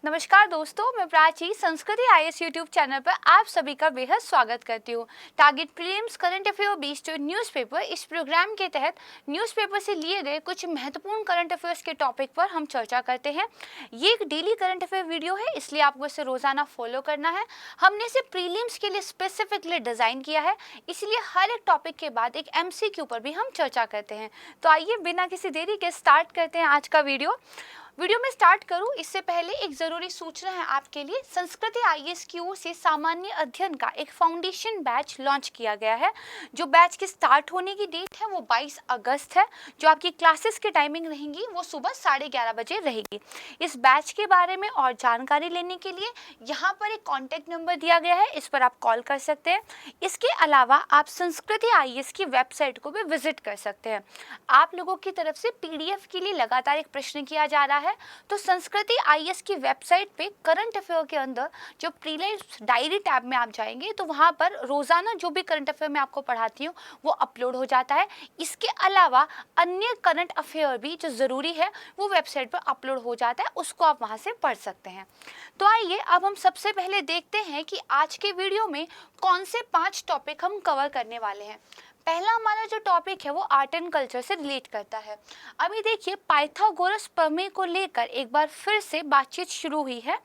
नमस्कार दोस्तों, मैं प्राची संस्कृति आईएएस यूट्यूब चैनल पर आप सभी का बेहद स्वागत करती हूँ। Target prelims current affair based newspaper, इस प्रोग्राम के तहत न्यूज़पेपर से लिए गए कुछ महत्वपूर्ण करंट अफेयर्स के टॉपिक पर हम चर्चा करते हैं। ये एक डेली करंट अफेयर वीडियो है, इसलिए आपको इसे रोजाना फॉलो करना है। हमने इसे प्रीलिम्स के लिए स्पेसिफिकली डिजाइन किया है, इसलिए हर एक टॉपिक के बाद एक एमसीक्यू पर भी हम चर्चा करते हैं। तो आइए बिना किसी देरी के स्टार्ट करते हैं आज का वीडियो में स्टार्ट करूं इससे पहले एक जरूरी सूचना है आपके लिए। संस्कृति आईएएस की ओर से सामान्य अध्ययन का एक फाउंडेशन बैच लॉन्च किया गया है। जो बैच की स्टार्ट होने की डेट है वो 22 अगस्त है। जो आपकी क्लासेस की टाइमिंग रहेंगी वो सुबह 11:30 बजे रहेगी। इस बैच के बारे में और जानकारी लेने के लिए यहाँ पर एक कॉन्टैक्ट नंबर दिया गया है, इस पर आप कॉल कर सकते हैं। इसके अलावा आप संस्कृति आईएएस की वेबसाइट को भी विजिट कर सकते हैं। आप लोगों की तरफ से पीडीएफ के लिए लगातार एक प्रश्न किया जा रहा है, तो संस्कृति आईएएस की वेबसाइट पे करंट अफेयर के अंदर जो प्रीलिम्स डायरी टैब में आप जाएंगे तो वहां पर रोजाना जो भी करंट अफेयर मैं आपको पढ़ाती हूँ वो अपलोड हो जाता है। इसके अलावा अन्य करंट अफेयर भी जो जरूरी है वो वेबसाइट पर अपलोड हो जाता है, उसको आप वहां से पढ़ सकते हैं। तो आइए अब हम सबसे पहले देखते हैं कि आज के वीडियो में कौन से 5 टॉपिक हम कवर करने वाले हैं। पहला हमारा जो टॉपिक है वो आर्ट एंड कल्चर से रिलेट करता है। अभी देखिए, पाइथागोरस प्रमेय को लेकर एक बार फिर से बातचीत शुरू हुई है।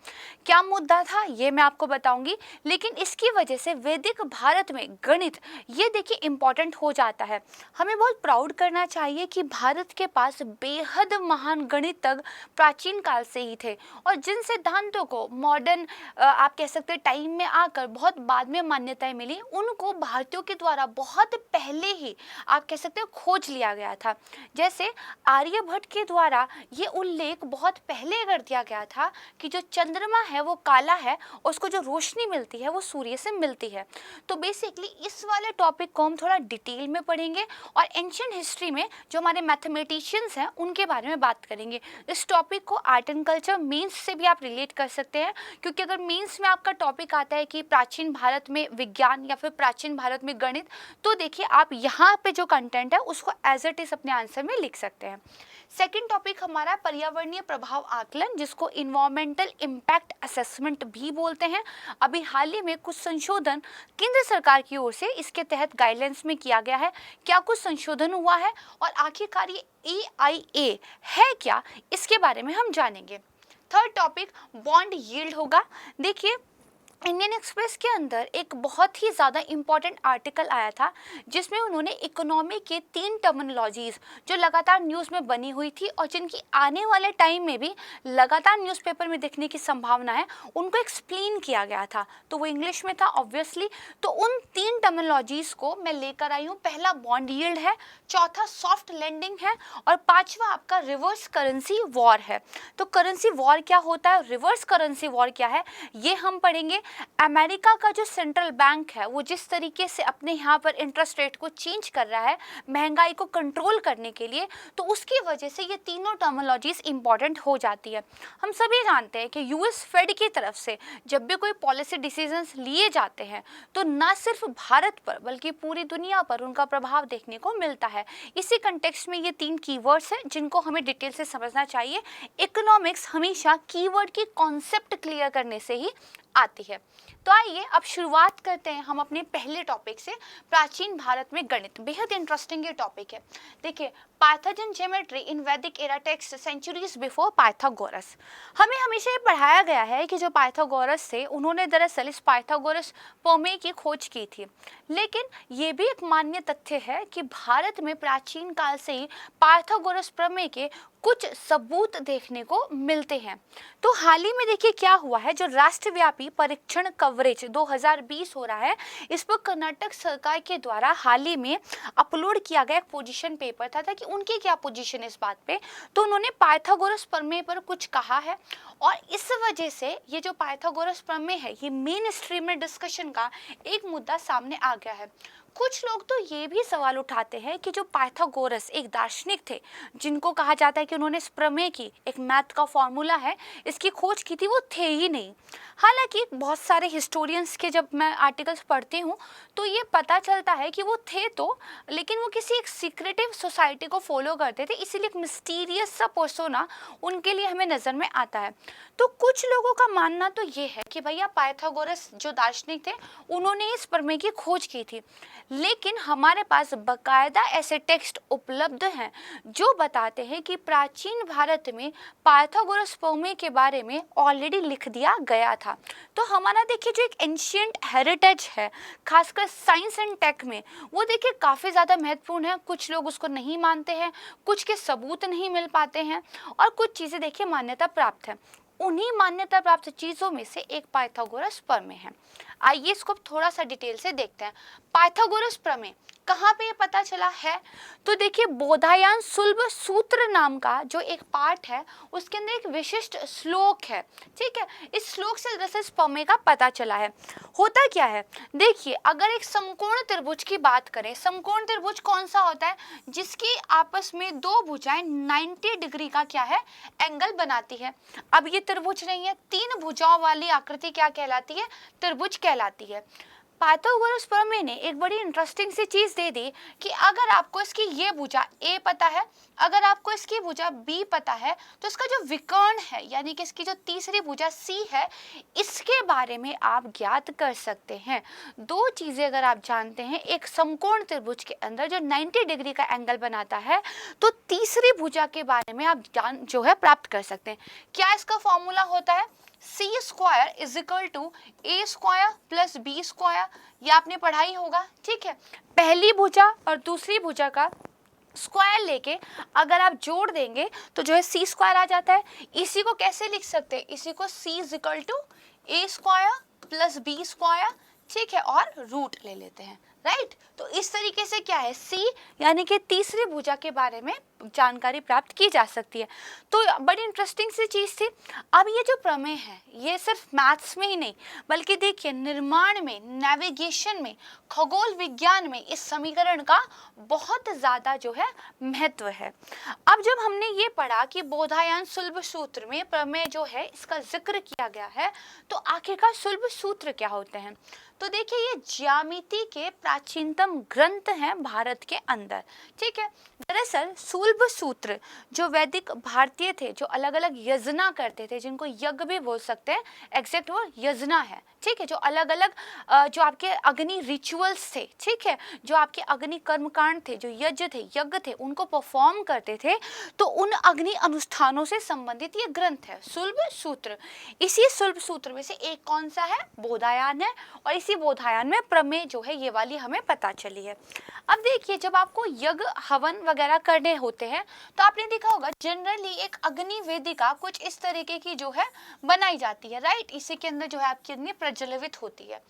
क्या मुद्दा था ये मैं आपको बताऊंगी, लेकिन इसकी वजह से वैदिक भारत में गणित ये देखिए इम्पॉर्टेंट हो जाता है। हमें बहुत प्राउड करना चाहिए कि भारत के पास बेहद महान गणितज्ञ प्राचीन काल से ही थे, और जिन सिद्धांतों को मॉडर्न आप कह सकते हैं टाइम में आकर बहुत बाद में मान्यताएं मिली, उनको भारतीयों के द्वारा बहुत पहले ही आप कह सकते हो खोज लिया गया था। जैसे आर्यभट्ट के द्वारा ये उल्लेख बहुत पहले कर दिया गया था कि जो चंद्रमा है वो काला है, उसको जो रोशनी मिलती है वो सूर्य से मिलती है। तो बेसिकली इस वाले टॉपिक को हम थोड़ा डिटेल में पढ़ेंगे और एंशिएंट हिस्ट्री में जो हमारे मैथमेटिशियंस हैं उनके बारे में बात करेंगे। इस टॉपिक को आर्ट एंड कल्चर मीन्स से भी आप रिलेट कर सकते हैं, क्योंकि अगर मीन्स में आपका टॉपिक आता है कि प्राचीन भारत में विज्ञान या फिर प्राचीन भारत में गणित, तो देखिए आप यहाँ पे जो कंटेंट है उसको एज इट इज अपने आंसर में लिख सकते हैं। सेकंड टॉपिक हमारा पर्यावरणीय प्रभाव आकलन, जिसको इन्वायरमेंटल इम्पैक्ट असेसमेंट भी बोलते हैं। अभी हाल ही में कुछ संशोधन केंद्र सरकार की ओर से इसके तहत गाइडलाइंस में किया गया है। क्या कुछ संशोधन हुआ है और आखिरकार ये EIA है क्या, इसके बारे में हम जानेंगे। थर्ड टॉपिक बॉन्ड यील्ड होगा। देखिए, इंडियन एक्सप्रेस के अंदर एक बहुत ही ज़्यादा इम्पॉर्टेंट आर्टिकल आया था, जिसमें उन्होंने इकोनॉमी के 3 टर्मिनोलॉजीज जो लगातार न्यूज़ में बनी हुई थी और जिनकी आने वाले टाइम में भी लगातार न्यूज़पेपर में दिखने की संभावना है, उनको एक्सप्लेन किया गया था। तो वो इंग्लिश में था ऑब्वियसली। तो उन 3 टर्मिनोलॉजीज को मैं लेकर आई हूँ। पहला बॉन्ड यील्ड है, चौथा सॉफ्ट लैंडिंग है, और पांचवा आपका रिवर्स करेंसी वॉर है। तो करेंसी वॉर क्या होता है, रिवर्स करेंसी वॉर क्या है, ये हम पढ़ेंगे। अमेरिका का जो सेंट्रल बैंक है वो जिस तरीके से अपने यहाँ पर इंटरेस्ट रेट को चेंज कर रहा है महंगाई को कंट्रोल करने के लिए, तो उसकी वजह से ये तीनों टर्मिनोलॉजीज इंपॉर्टेंट हो जाती है। हम सभी जानते हैं कि यूएस फेड की तरफ से जब भी कोई पॉलिसी डिसीजंस लिए जाते हैं तो न सिर्फ भारत पर बल्कि पूरी दुनिया पर उनका प्रभाव देखने को मिलता है। इसी कंटेक्स्ट में ये 3 कीवर्ड्स हैं जिनको हमें डिटेल से समझना चाहिए। इकोनॉमिक्स हमेशा कीवर्ड की कॉन्सेप्ट क्लियर करने से ही आती है। तो आइए अब शुरुआत करते हैं हम अपने पहले टॉपिक से, प्राचीन भारत में गणित। बेहद इंटरेस्टिंग ये टॉपिक है। देखिए, Pythagorean geometry in Vedic era text centuries before Pythagoras. हमें हमेशा ये पढ़ाया गया है कि जो पाइथागोरस थे उन्होंने दरअसल इस पाइथागोरस प्रमेय की खोज की थी, लेकिन ये भी एक मान्य तथ्य है कि भारत में प्राचीन काल से ही पाइथागोरस प्रमेय के कुछ सबूत देखने को मिलते हैं। तो हाल ही में देखिए क्या हुआ है, जो राष्ट्रव्यापी परीक्षण कवरेज 2020 हो रहा है, इस पर कर्नाटक सरकार के द्वारा हाल ही में अपलोड किया गया एक पोजीशन पेपर था कि उनकी क्या पोजीशन इस बात पे। तो उन्होंने पाइथागोरस प्रमेय पर कुछ कहा है, और इस वजह से ये जो पाइथागोरस प्रमेय है ये मेन स्ट्रीम में डिस्कशन का एक मुद्दा सामने आ गया है। कुछ लोग तो ये भी सवाल उठाते हैं कि जो पाइथागोरस एक दार्शनिक थे, जिनको कहा जाता है कि उन्होंने इस प्रमेय की, एक मैथ का फॉर्मूला है, इसकी खोज की थी, वो थे ही नहीं। हालांकि बहुत सारे हिस्टोरियंस के जब मैं आर्टिकल्स पढ़ती हूँ तो ये पता चलता है कि वो थे तो, लेकिन वो किसी एक सीक्रेटिव सोसाइटी को फॉलो करते थे, इसीलिए एक मिस्टीरियस सा पर्सोना उनके लिए हमें नज़र में आता है। तो कुछ लोगों का मानना तो ये है कि भैया पाइथागोरस जो दार्शनिक थे उन्होंने इस प्रमेय की खोज की थी, लेकिन हमारे पास बकायदा ऐसे टेक्स्ट उपलब्ध हैं जो बताते हैं कि प्राचीन भारत में पाइथागोरस प्रमेय के बारे में ऑलरेडी लिख दिया गया था। तो हमारा देखिए जो एक एंशियंट हेरिटेज है, खासकर साइंस एंड टेक में, वो देखिए काफ़ी ज़्यादा महत्वपूर्ण है। कुछ लोग उसको नहीं मानते हैं, कुछ के सबूत नहीं मिल पाते हैं, और कुछ चीज़ें देखिए मान्यता प्राप्त है। उन्हीं मान्यता प्राप्त चीज़ों में से एक पाइथागोरस प्रमेय है। आइए इसको थोड़ा सा डिटेल से देखते हैं। पाइथागोरस प्रमेय कहाँ पे ये पता चला है, तो देखिए बोधायन सुलभ सूत्र नाम का जो एक पाठ है उसके अंदर एक विशिष्ट श्लोक है। ठीक है, इस श्लोक से दरअसल इस प्रमेय का पता चला है। होता क्या है, देखिए अगर एक समकोण त्रिभुज की बात करें, समकोण त्रिभुज कौन सा होता है, जिसकी आपस में दो भुजाएं 90 डिग्री का क्या है, एंगल बनाती है। अब ये त्रिभुज नहीं है, तीन भुजाओं वाली आकृति क्या कहलाती है, त्रिभुज कहलाती है। पाइथागोरस प्रमेय ने एक बड़ी इंटरेस्टिंग सी चीज दे दी कि अगर आपको इसकी ये भुजा ए पता है, अगर आपको इसकी भुजा बी पता है, तो इसका जो विकर्ण है यानी कि इसकी जो तीसरी भुजा सी है, इसके बारे में आप ज्ञात कर सकते हैं। दो चीजें अगर आप जानते हैं एक समकोण त्रिभुज के अंदर जो 90 डिग्री का एंगल बनाता है, तो तीसरी भुजा के बारे में आप जान जो है प्राप्त कर सकते हैं। क्या इसका फॉर्मूला होता है, C square is equal to A square plus B square, ये आपने पढ़ा ही होगा। ठीक है, पहली भुजा और दूसरी भुजा का स्क्वायर लेके अगर आप जोड़ देंगे तो जो है सी स्क्वायर आ जाता है। इसी को कैसे लिख सकते हैं, इसी को C is equal to A square plus B square, ठीक है, और रूट ले लेते हैं, राइट। तो इस तरीके से क्या है, सी यानी कि तीसरी भुजा के बारे में जानकारी प्राप्त की जा सकती है। तो बड़ी इंटरेस्टिंग सी चीज़ थी। अब ये जो प्रमेय है ये सिर्फ मैथ्स में ही नहीं, बल्कि देखिए निर्माण में, नेविगेशन में, खगोल विज्ञान में इस समीकरण का बहुत ज़्यादा जो है महत्व है। अब जब हमने ये पढ़ा कि बोधायन सुलभ सूत्र में प्रमेय जो है इसका जिक्र किया गया है, तो आखिरकार सुलभ सूत्र क्या होते हैं, तो देखिए ये ज्यामिति के प्राचीनतम ग्रंथ हैं भारत के अंदर। ठीक है, दरअसल सुलभ सूत्र जो वैदिक भारतीय थे, जो अलग अलग यजना करते थे, जिनको यज्ञ भी बोल सकते हैं, एग्जैक्ट वो यजना है। ठीक है, जो अलग अलग जो आपके अग्नि रिचुअल्स थे, ठीक है, जो आपके अग्नि कर्मकांड थे, जो यज्ञ थे, उनको परफॉर्म करते थे, तो उन अग्नि अनुष्ठानों से संबंधित ये ग्रंथ है सुलभ सूत्र। इसी सुलभ सूत्र में से एक कौन सा है, बोधायन है, और इसी बोधायन में प्रमेय जो है ये वाली हमें पता चली है। अब देखिए जब आपको यज्ञ हवन वगैरह करने होते हैं तो आपने देखा होगा जनरली एक अग्नि वेदिका कुछ इस तरीके की जो है बनाई जाती है, राइट। इसी के अंदर जो है आपकी अग्नि प्रज्वलित होती है।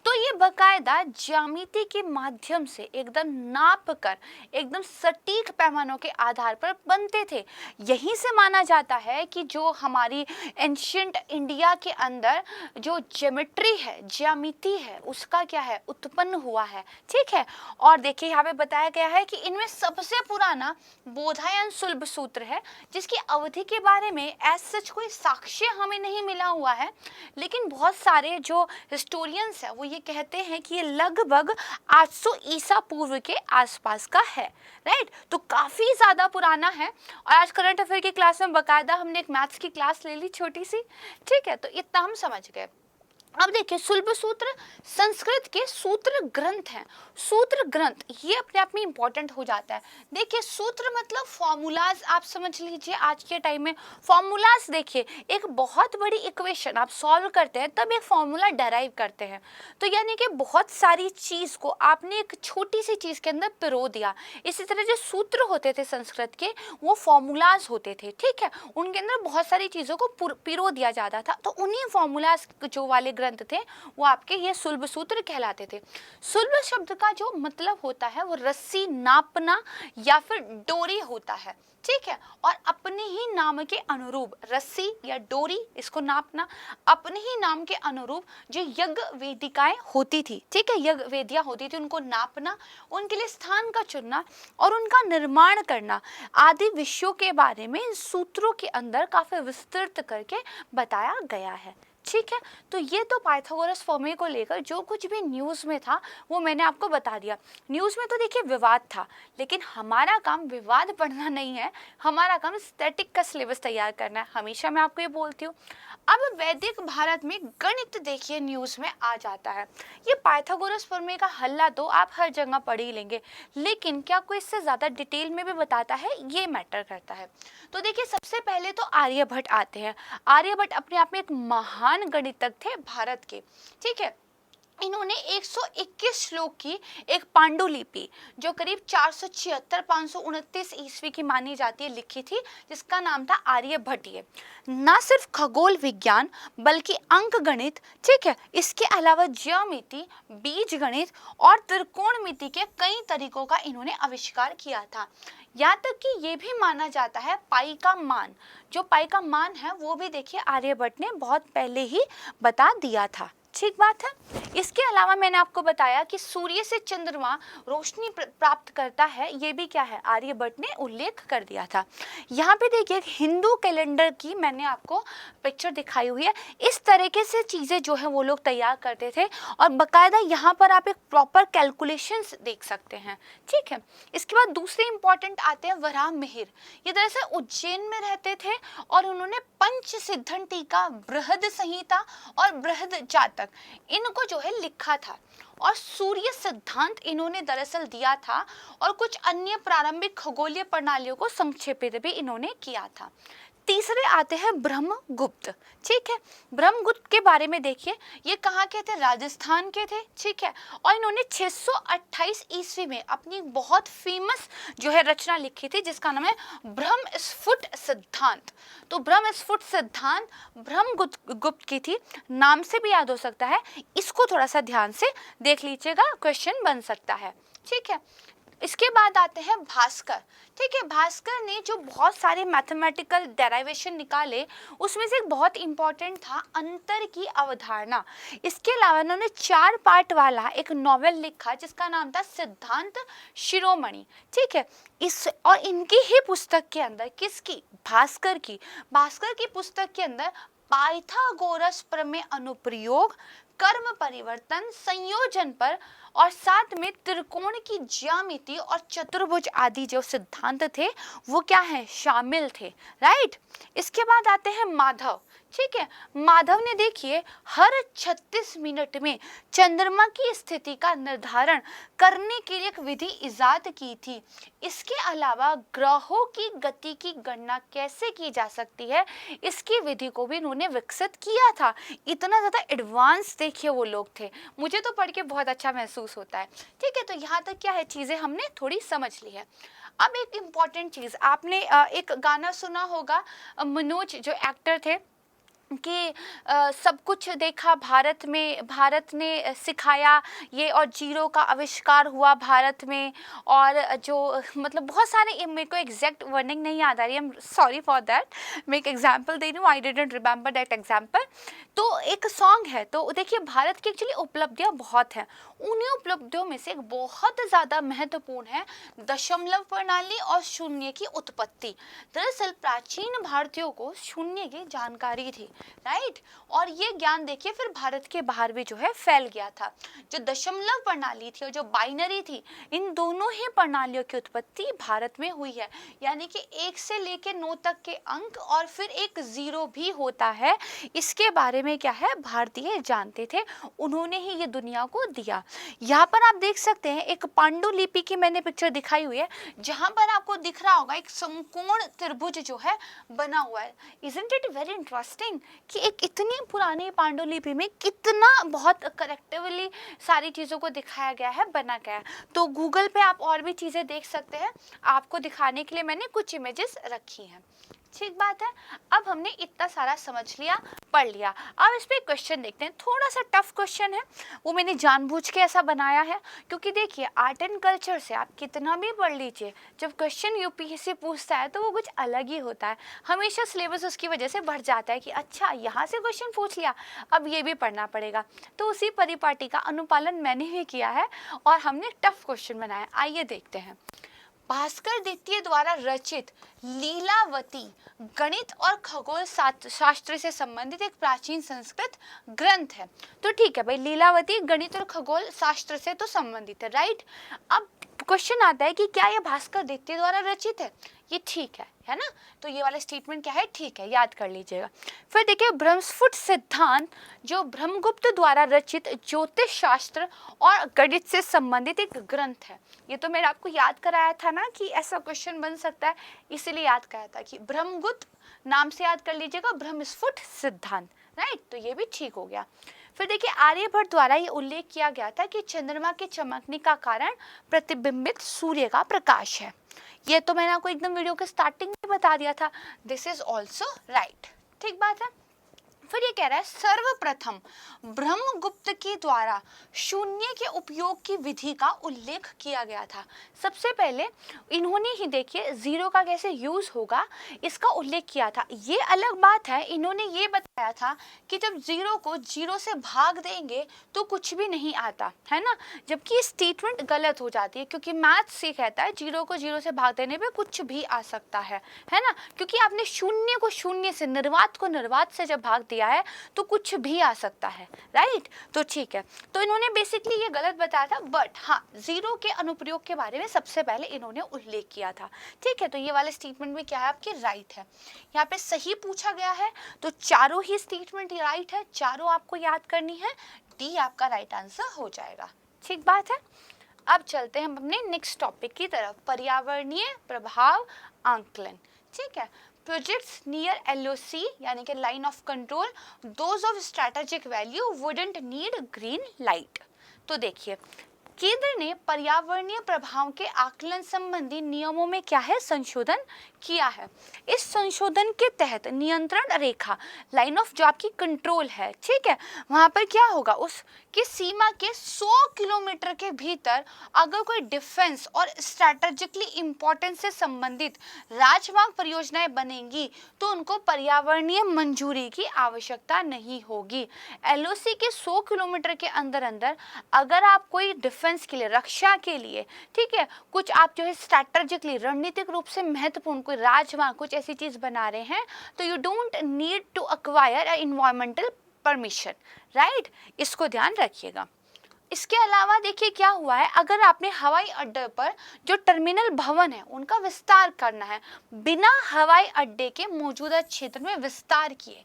तो ये बकायदा ज्यामिति के माध्यम से एकदम नाप कर, एकदम सटीक पैमानों के आधार पर बनते थे। यहीं से माना जाता है कि जो हमारी एंशियंट इंडिया के अंदर जो ज्योमेट्री है, ज्यामिति है, उसका क्या है, उत्पन्न हुआ है। ठीक है, और देखिए यहाँ पे बताया गया है कि इनमें सबसे पुराना बोधायन सुलभ सूत्र है, जिसकी अवधि के बारे में एज सच कोई साक्ष्य हमें नहीं मिला हुआ है, लेकिन बहुत सारे जो हिस्टोरियंस है वो ये कहते हैं कि ये लगभग 800 ईसा पूर्व के आसपास का है, राइट। तो काफ़ी ज़्यादा पुराना है। और आज करंट अफेयर की क्लास में बाकायदा हमने एक मैथ्स की क्लास ले ली छोटी सी, ठीक है, तो इतना हम समझ गए। अब देखिए सुलभ सूत्र संस्कृत के सूत्र ग्रंथ हैं। सूत्र ग्रंथ ये अपने आप में इंपॉर्टेंट हो जाता है। देखिए सूत्र मतलब फॉर्मूलाज, आप समझ लीजिए आज के टाइम में फॉर्मूलाज, देखिए एक बहुत बड़ी इक्वेशन आप सॉल्व करते हैं तब एक फॉर्मूला डेराइव करते हैं। तो यानी कि बहुत सारी चीज़ को आपने एक छोटी सी चीज़ के अंदर पिरो दिया। इसी तरह जो सूत्र होते थे संस्कृत के वो फॉर्मूलाज होते थे, ठीक है, उनके अंदर बहुत सारी चीज़ों को पिरो दिया जाता था। तो उन्हीं फॉर्मूलाज जो वाले ग्रंथ थे वो आपके ये सुलभ सूत्र कहलाते थे। सुलभ शब्द का जो मतलब होता है वो रस्सी नापना या फिर डोरी होता है, ठीक है, और अपने ही नाम के अनुरूप रस्सी या डोरी इसको नापना, अपने ही नाम के अनुरूप जो यज्ञ वेदिकाएं होती थी, ठीक है, यज्ञ वेदियां होती थी, उनको नापना, उनके लिए स्थान का चुनना और उनका निर्माण करना आदि विषयों के बारे में इन सूत्रों के अंदर काफी विस्तृत करके बताया गया है। ठीक है, तो ये तो पाइथागोरस प्रमेय को लेकर जो कुछ भी न्यूज़ में था वो मैंने आपको बता दिया। न्यूज़ में तो देखिए विवाद था, लेकिन हमारा काम विवाद पढ़ना नहीं है, हमारा काम स्टैटिक का सिलेबस तैयार करना है, हमेशा मैं आपको ये बोलती हूँ। अब वैदिक भारत में गणित देखिए न्यूज़ में आ जाता है। ये पाइथागोरस प्रमेय का हल्ला तो आप हर जगह पढ़ ही लेंगे, लेकिन क्या कोई इससे ज़्यादा डिटेल में भी बताता है, ये मैटर करता है। तो देखिए सबसे पहले तो आर्यभट्ट आते हैं। आर्यभट्ट अपने आप में एक महान गणितज्ञ थे भारत के, ठीक है। इन्होंने 121 श्लोक की एक पांडुलिपि जो करीब 476-529 ईस्वी की मानी जाती है लिखी थी, जिसका नाम था आर्यभट्टीय। ना सिर्फ खगोल विज्ञान बल्कि अंक गणित, ठीक है, इसके अलावा ज्यामिति, बीज गणित और त्रिकोणमिति के कई तरीकों का इन्होंने आविष्कार किया था। यहाँ तक कि ये भी माना जाता है पाई का मान, जो पाई का मान है वो भी देखिए आर्यभट्ट ने बहुत पहले ही बता दिया था। ठीक बात है। इसके अलावा मैंने आपको बताया कि सूर्य से चंद्रमा रोशनी प्राप्त करता है, ये भी क्या है, आर्यभट्ट ने उल्लेख कर दिया था। यहाँ पे देखिए हिंदू कैलेंडर की मैंने आपको पिक्चर दिखाई हुई है। इस तरीके से चीज़ें जो है वो लोग तैयार करते थे और बकायदा यहाँ पर आप एक प्रॉपर कैलकुलेशंस देख सकते हैं। ठीक है, इसके बाद दूसरे इंपॉर्टेंट आते हैं वराह मिहिर। ये दरअसल उज्जैन में रहते थे और उन्होंने पंच सिद्धन टीका, बृहद संहिता और बृहद जातक इनको जो है लिखा था और सूर्य सिद्धांत इन्होंने दरअसल दिया था और कुछ अन्य प्रारंभिक खगोलीय प्रणालियों को संक्षेपित भी इन्होंने किया था। तीसरे आते हैं ब्रह्मगुप्त। ठीक है, ब्रह्मगुप्त के बारे में देखिए, ये कहाँ के थे, राजस्थान के थे। ठीक है, और इन्होंने 628 ईस्वी में अपनी बहुत फेमस जो है रचना लिखी थी जिसका नाम है ब्रह्मस्फुट सिद्धांत। तो ब्रह्मस्फुट सिद्धांत ब्रह्मगुप्त की थी, नाम से भी याद हो सकता है, इसको थोड़ा सा ध्यान से देख लीजिएगा, क्वेश्चन बन सकता है। ठीक है, इसके बाद आते हैं भास्कर। ठीक है, भास्कर ने जो बहुत सारे मैथमेटिकल डेरिवेशन निकाले उसमें से एक बहुत इंपॉर्टेंट था अंतर की अवधारणा। इसके अलावा इन्होंने 4 पार्ट वाला एक नॉवेल लिखा जिसका नाम था सिद्धांत शिरोमणि। ठीक है, इस और इनकी ही पुस्तक के अंदर, किसकी, भास्कर की पुस्तक के अंदर पाइथागोरस प्रमेय अनुप्रयोग, कर्म परिवर्तन, संयोजन पर और साथ में त्रिकोण की ज्यामिति और चतुर्भुज आदि जो सिद्धांत थे वो क्या है, शामिल थे। राइट, इसके बाद आते हैं माधव। ठीक है, माधव ने देखिए हर 36 मिनट में चंद्रमा की स्थिति का निर्धारण करने के लिए एक विधि इजाद की थी। इसके अलावा ग्रहों की गति की गणना कैसे की जा सकती है, इसकी विधि को भी इन्होंने विकसित किया था। इतना ज़्यादा एडवांस देखिए वो लोग थे, मुझे तो पढ़ के बहुत अच्छा महसूस होता है। ठीक है, तो यहाँ तक क्या है, चीज़ें हमने थोड़ी समझ ली है। अब एक इम्पॉर्टेंट चीज़, आपने एक गाना सुना होगा, मनोज जो एक्टर थे कि सब कुछ देखा भारत में, भारत ने सिखाया ये, और जीरो का आविष्कार हुआ भारत में, और जो मतलब बहुत सारे, मेरे को एग्जैक्ट वर्डिंग नहीं याद आ रही है, सॉरी फॉर दैट, मैं एक एग्जांपल दे रही हूँ, I didn't remember that example. तो एक सॉन्ग है, तो देखिए भारत की एक्चुअली उपलब्धियाँ बहुत हैं, उन्हीं उपलब्धियों में से एक बहुत ज़्यादा महत्वपूर्ण है दशमलव प्रणाली और शून्य की उत्पत्ति। दरअसल प्राचीन भारतीयों को शून्य की जानकारी थी, राइट, और ये ज्ञान देखिए फिर भारत के बाहर भी जो है फैल गया था। जो दशमलव प्रणाली थी और जो बाइनरी थी, इन दोनों ही प्रणालियों की उत्पत्ति भारत में हुई है, यानी कि 1 से लेकर 9 तक के अंक और फिर एक 0 भी होता है। इसके बारे में क्या है, भारतीय जानते थे, उन्होंने ही ये दुनिया को दिया। यहाँ पर आप देख सकते हैं एक पांडुलिपि की मैंने पिक्चर दिखाई हुई है, जहाँ पर आपको दिख रहा होगा एक समकोण त्रिभुज जो है बना हुआ है। इजंट इट वेरी इंटरेस्टिंग कि एक इतनी पुरानी पांडुलिपि में कितना बहुत करेक्टिवली सारी चीज़ों को दिखाया गया है, बना गया है। तो गूगल पे आप और भी चीज़ें देख सकते हैं, आपको दिखाने के लिए मैंने कुछ इमेजेस रखी हैं। ठीक बात है। अब हमने इतना सारा समझ लिया, पढ़ लिया। अब इस पे क्वेश्चन देखते हैं, थोड़ा सा टफ क्वेश्चन है, वो मैंने जानबूझ के ऐसा बनाया है क्योंकि देखिए आर्ट एंड कल्चर से आप कितना भी पढ़ लीजिए, जब क्वेश्चन यूपीएससी पूछता है तो वो कुछ अलग ही होता है। हमेशा सिलेबस उसकी वजह से बढ़ जाता है कि अच्छा यहाँ से क्वेश्चन पूछ लिया, अब ये भी पढ़ना पड़ेगा। तो उसी परिपाटी का अनुपालन मैंने भी किया है और हमने टफ क्वेश्चन बनाया। आइए देखते हैं। भास्कर द्वितीय द्वारा रचित लीलावती गणित और खगोल शास्त्र से संबंधित एक प्राचीन संस्कृत ग्रंथ है। तो ठीक है भाई, लीलावती गणित और खगोल शास्त्र से तो संबंधित है, राइट। अब क्वेश्चन आता है कि क्या यह भास्कर द्वितीय द्वारा रचित है? ये ठीक है ना। तो ये वाला स्टेटमेंट क्या है, ठीक है, याद कर लीजिएगा। फिर देखिए ब्रह्मस्फुट सिद्धांत जो ब्रह्मगुप्त द्वारा रचित ज्योतिष शास्त्र और गणित से संबंधित एक ग्रंथ है। ये तो मैंने आपको याद कराया था ना कि ऐसा क्वेश्चन बन सकता है, इसीलिए याद कराया था कि ब्रह्मगुप्त नाम से याद कर लीजिएगा, ब्रह्मस्फुट सिद्धांत, राइट। तो ये भी ठीक हो गया। फिर देखिए आर्यभट्ट द्वारा ये उल्लेख किया गया था कि चंद्रमा के चमकने का कारण प्रतिबिंबित सूर्य का प्रकाश है। ये तो मैंने आपको एकदम वीडियो के स्टार्टिंग में बता दिया था। दिस इज ऑल्सो राइट, ठीक बात है। फिर ये कह रहा है सर्वप्रथम ब्रह्मगुप्त के द्वारा शून्य के उपयोग की विधि का उल्लेख किया गया था। सबसे पहले इन्होंने ही देखिए जीरो का कैसे यूज होगा इसका उल्लेख किया था। ये अलग बात है, इन्होंने ये बताया था कि जब जीरो को जीरो से भाग देंगे तो कुछ भी नहीं आता है ना, जबकि स्टेटमेंट गलत हो जाती है क्योंकि मैथ से कहता है जीरो को जीरो से भाग देने पे कुछ भी आ सकता है ना, क्योंकि आपने शून्य को शून्य से, निर्वात को निर्वात से जब भाग दिया है तो कुछ भी आ सकता है, राइट। तो ठीक है, तो इन्होंने बेसिकली ये गलत बताया था, बट हाँ जीरो के अनुप्रयोग के बारे में सबसे पहले इन्होंने उल्लेख किया था। ठीक है, तो ये वाले स्टेटमेंट में क्या है आपके राइट है। यहाँ पे सही पूछा गया है तो चारों ही स्टेटमेंट राइट है, चारों आपको याद करनी है, डी आपका राइट आंसर हो जाएगा। ठीक बात है। अब चलते हैं हम अपने नेक्स्ट टॉपिक की तरफ, पर्यावरणीय प्रभाव आंकलन। ठीक है, प्रोजेक्ट्स नियर LOC यानी कि line of control, those of strategic value wouldn't need green light. तो देखिए केंद्र ने पर्यावरणीय प्रभाव के आकलन संबंधी नियमों में क्या है, संशोधन किया है। इस संशोधन के तहत नियंत्रण रेखा, लाइन ऑफ जो आपकी कंट्रोल है, ठीक है, वहां पर क्या होगा, उसकी सीमा के 100 किलोमीटर के भीतर अगर कोई डिफेंस और स्ट्रैटेजिकली इंपॉर्टेंस से संबंधित राजमार्ग परियोजनाएं बनेंगी तो उनको पर्यावरणीय मंजूरी की आवश्यकता नहीं होगी। LOC के 100 किलोमीटर के अंदर अंदर अगर आप कोई डिफेंस के लिए, रक्षा के लिए, ठीक है, कुछ आप जो है स्ट्रैटेजिकली रणनीतिक रूप से महत्वपूर्ण कोई राजमार्ग कुछ ऐसी चीज बना रहे हैं तो you don't need to acquire a environmental permission, right. इसको ध्यान रखिएगा। इसके अलावा देखिए क्या हुआ है, अगर आपने हवाई अड्डे पर जो टर्मिनल भवन है उनका विस्तार करना है बिना हवाई अड्डे के मौजूदा क्षेत्र में विस्तार किए,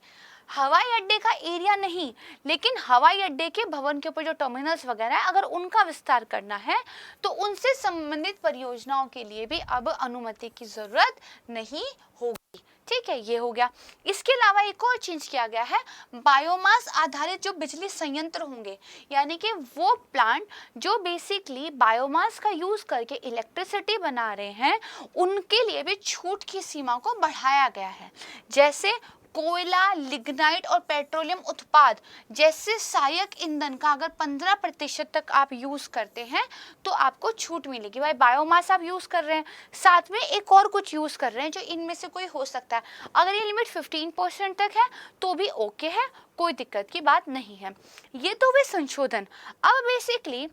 हवाई अड्डे का एरिया नहीं लेकिन हवाई अड्डे के भवन के ऊपर जो टर्मिनल्स वगैरह है अगर उनका विस्तार करना है तो उनसे संबंधित परियोजनाओं के लिए भी अब अनुमति की जरूरत नहीं होगी। ठीक है, ये हो गया। इसके अलावा एक और चेंज किया गया है, बायोमास आधारित जो बिजली संयंत्र होंगे यानी कि वो प्लांट जो बेसिकली बायोमास का यूज करके इलेक्ट्रिसिटी बना रहे हैं उनके लिए भी छूट की सीमा को बढ़ाया गया है। जैसे कोयला, लिग्नाइट और पेट्रोलियम उत्पाद जैसे सहायक ईंधन का अगर 15% तक आप यूज करते हैं तो आपको छूट मिलेगी। भाई बायोमास आप यूज कर रहे हैं, साथ में एक और कुछ यूज कर रहे हैं जो इनमें से कोई हो सकता है, अगर ये लिमिट 15% तक है तो भी ओके है, कोई दिक्कत की बात नहीं है। ये तो वे संशोधन। अब बेसिकली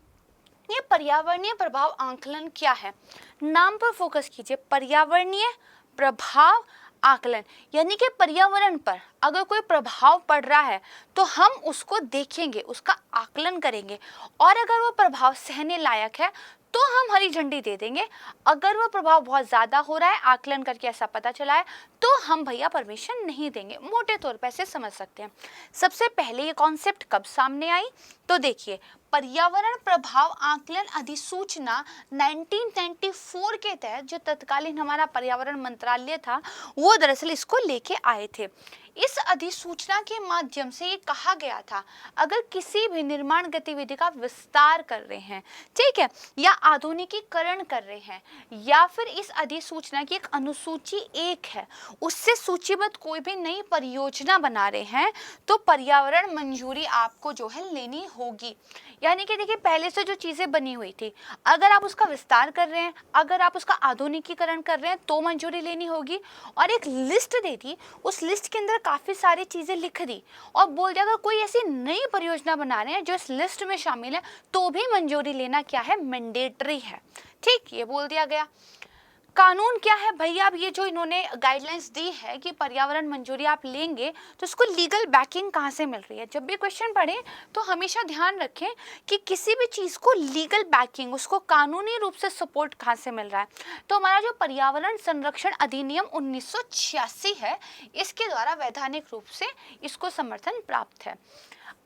ये पर्यावरणीय प्रभाव आंकलन क्या है, नाम पर फोकस कीजिए, पर्यावरणीय प्रभाव आकलन, यानी कि पर्यावरण पर अगर कोई प्रभाव पड़ रहा है तो हम उसको देखेंगे, उसका आकलन करेंगे और अगर वो प्रभाव सहने लायक है तो हम हरी झंडी दे देंगे। अगर वो प्रभाव बहुत ज़्यादा हो रहा है, आकलन करके ऐसा पता चला है, तो हम भैया परमिशन नहीं देंगे। मोटे तौर पर ऐसे समझ सकते हैं। सबसे पहले ये कॉन्सेप्ट कब सामने आई, तो देखिए पर्यावरण प्रभाव आकलन अधिसूचना 1994 के तहत जो तत्कालीन हमारा पर्यावरण मंत्रालय था वो दरअसल इसको लेके आए थे। इस अधिसूचना के माध्यम से ये कहा गया था, अगर किसी भी निर्माण गतिविधि का विस्तार कर रहे हैं, ठीक है, या आधुनिकीकरण कर रहे हैं, या फिर इस अधिसूचना की एक अनुसूची 1 है, उससे सूचीबद्ध कोई भी नई परियोजना बना रहे हैं, तो पर्यावरण मंजूरी आपको जो है लेनी होगी। यानी कि देखिए, पहले से जो चीजें बनी हुई थी, अगर आप उसका विस्तार कर रहे हैं, अगर आप उसका आधुनिकीकरण कर रहे हैं, तो मंजूरी लेनी होगी। और एक लिस्ट दे दी, उस लिस्ट के अंदर काफी सारी चीजें लिख दी और बोल दिया अगर कोई ऐसी नई परियोजना बना रहे हैं जो इस लिस्ट में शामिल है, तो भी मंजूरी लेना क्या है, मैंडेटरी है। ठीक, ये बोल दिया गया। कानून क्या है भैया, अब ये जो इन्होंने गाइडलाइंस दी है कि पर्यावरण मंजूरी आप लेंगे, तो इसको लीगल बैकिंग कहाँ से मिल रही है। जब भी क्वेश्चन पढ़े तो हमेशा ध्यान रखें कि किसी भी चीज़ को लीगल बैकिंग, उसको कानूनी रूप से सपोर्ट कहाँ से मिल रहा है। तो हमारा जो पर्यावरण संरक्षण अधिनियम 1986 है, इसके द्वारा वैधानिक रूप से इसको समर्थन प्राप्त है।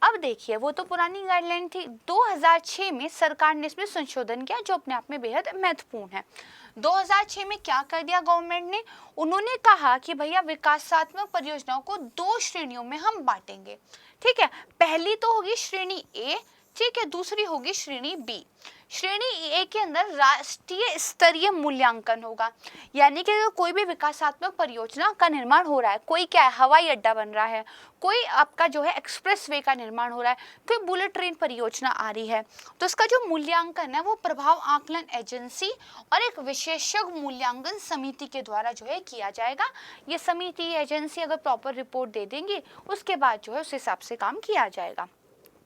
अब देखिए, वो तो पुरानी गाइडलाइन थी। 2006 में सरकार ने इसमें संशोधन किया, जो अपने आप में बेहद महत्वपूर्ण है। 2006 में क्या कर दिया गवर्नमेंट ने, उन्होंने कहा कि भैया विकासात्मक परियोजनाओं को 2 श्रेणियों में हम बांटेंगे। ठीक है, पहली तो होगी श्रेणी ए, ठीक है, दूसरी होगी श्रेणी बी। श्रेणी ए के अंदर राष्ट्रीय स्तरीय मूल्यांकन होगा, यानी कि कोई भी विकासात्मक परियोजना का निर्माण हो रहा है, कोई क्या है, हवाई अड्डा बन रहा है, कोई आपका जो है एक्सप्रेसवे का निर्माण हो रहा है, कोई बुलेट ट्रेन परियोजना आ रही है, तो इसका जो मूल्यांकन है वो प्रभाव आकलन एजेंसी और एक विशेषज्ञ मूल्यांकन समिति के द्वारा जो है किया जाएगा। ये समिति एजेंसी अगर प्रॉपर रिपोर्ट दे देंगी, उसके बाद जो है उस हिसाब से काम किया जाएगा।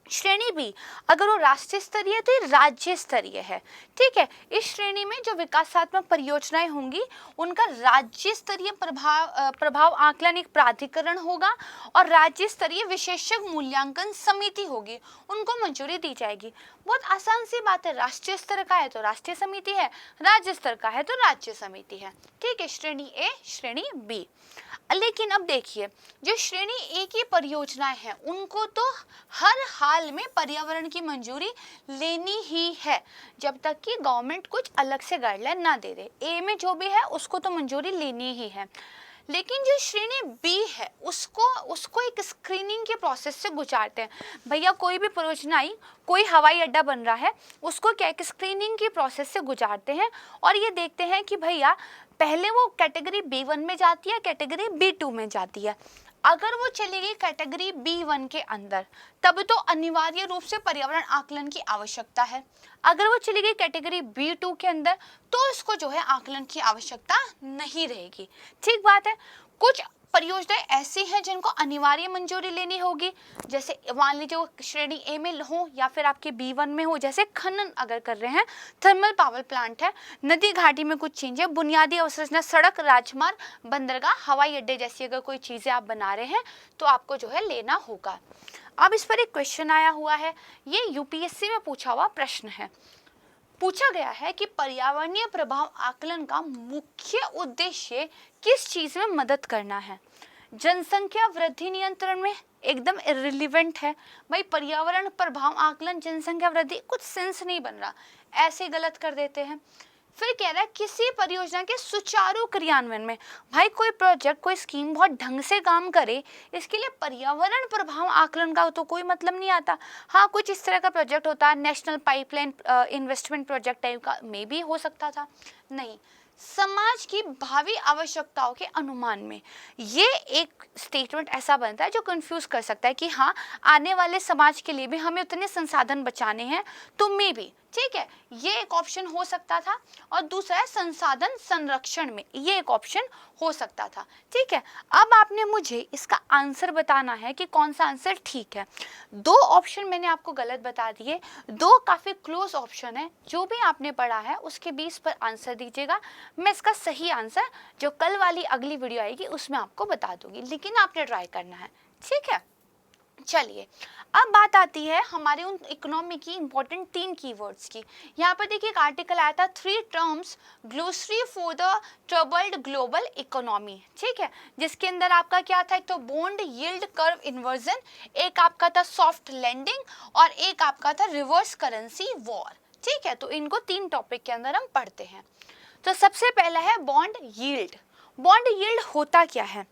श्रेणी बी, अगर वो राष्ट्रीय स्तरीय है तो ये राज्य स्तरीय है। ठीक है, इस श्रेणी में जो विकासात्मक परियोजनाएं होंगी, उनका राज्य स्तरीय प्रभाव आकलन एक प्राधिकरण होगा और राज्य स्तरीय विशेषज्ञ मूल्यांकन समिति होगी, उनको मंजूरी दी जाएगी। बहुत आसान सी बात है, राष्ट्रीय स्तर का है तो राष्ट्रीय समिति है, राज्य स्तर का है तो राज्य समिति है। ठीक है, श्रेणी ए, श्रेणी बी। लेकिन अब देखिए, जो श्रेणी ए की परियोजनाएं हैं, उनको तो हर हाल में पर्यावरण की मंजूरी लेनी ही है, जब तक कि गवर्नमेंट कुछ अलग से गाइडलाइन ना दे दे। ए में जो भी है उसको तो मंजूरी लेनी ही है। लेकिन जो श्रेणी बी है, उसको एक स्क्रीनिंग के प्रोसेस से गुजारते हैं। भैया कोई भी परियोजना आई, कोई हवाई अड्डा बन रहा है, उसको क्या एक स्क्रीनिंग की प्रोसेस से गुजारते हैं और ये देखते हैं कि भैया पहले वो कैटेगरी B1 में जाती है, कैटेगरी B2 में जाती है। अगर वो चली गई कैटेगरी B1 के अंदर, तब तो अनिवार्य रूप से पर्यावरण आकलन की आवश्यकता है। अगर वो चली गई कैटेगरी B2 के अंदर, तो इसको जो है आकलन की आवश्यकता नहीं रहेगी। ठीक बात है। कुछ परियोजनाएं ऐसी हैं जिनको अनिवार्य मंजूरी लेनी होगी, जैसे मान लीजिए श्रेणी ए में हो या फिर आपके B1 में हो, जैसे खनन अगर कर रहे हैं, थर्मल पावर प्लांट है, नदी घाटी में कुछ चीजें, बुनियादी अवसंरचना, सड़क, राजमार्ग, बंदरगाह, हवाई अड्डे जैसी अगर कोई चीजें आप बना रहे हैं, तो आपको जो है लेना होगा। अब इस पर एक क्वेश्चन आया हुआ है, ये यूपीएससी में पूछा हुआ प्रश्न है। पूछा गया है कि पर्यावरणीय प्रभाव आकलन का मुख्य उद्देश्य किस चीज में मदद करना है। जनसंख्या वृद्धि नियंत्रण में एकदम इर्रिलेवेंट है भाई, पर्यावरण प्रभाव आकलन जनसंख्या वृद्धि, कुछ सेंस नहीं बन रहा, ऐसे गलत कर देते हैं। फिर कह रहा है किसी परियोजना के सुचारू क्रियान्वयन में, भाई कोई प्रोजेक्ट, कोई स्कीम बहुत ढंग से काम करे, इसके लिए पर्यावरण प्रभाव आकलन का तो कोई मतलब नहीं आता। हाँ, कुछ इस तरह का प्रोजेक्ट होता है, national pipeline investment project type का मे भी हो सकता था। नहीं, समाज की भावी आवश्यकताओं के अनुमान में ये एक स्टेटमेंट ऐसा बनता है जो कंफ्यूज कर सकता है कि हाँ, आने वाले समाज के लिए भी हमें उतने संसाधन बचाने हैं, तो मे भी, ठीक है, ये एक ऑप्शन हो सकता था। और दूसरा है संसाधन संरक्षण में, ये एक ऑप्शन हो सकता था। ठीक है, अब आपने मुझे इसका आंसर बताना है कि कौन सा आंसर ठीक है। 2 ऑप्शन मैंने आपको गलत बता दिए, 2 काफी क्लोज ऑप्शन है, जो भी आपने पढ़ा है उसके बेस पर आंसर दीजिएगा। मैं इसका सही आंसर जो कल वाली अगली वीडियो आएगी उसमें आपको बता दूंगी, लेकिन आपने ट्राई करना है। ठीक है, चलिए अब बात आती है हमारे उन इकोनॉमी की इंपॉर्टेंट 3 कीवर्ड्स की। यहाँ पर देखिए एक आर्टिकल आया था, 3 terms glossary for the troubled global economy. ठीक है, जिसके अंदर आपका क्या था, एक तो बॉन्ड यील्ड कर्व इन्वर्जन, एक आपका था सॉफ्ट लैंडिंग और एक आपका था रिवर्स करेंसी वॉर। ठीक है, तो इनको 3 टॉपिक के अंदर हम पढ़ते हैं। तो सबसे पहला है बॉन्ड यील्ड। बॉन्ड यील्ड होता क्या है?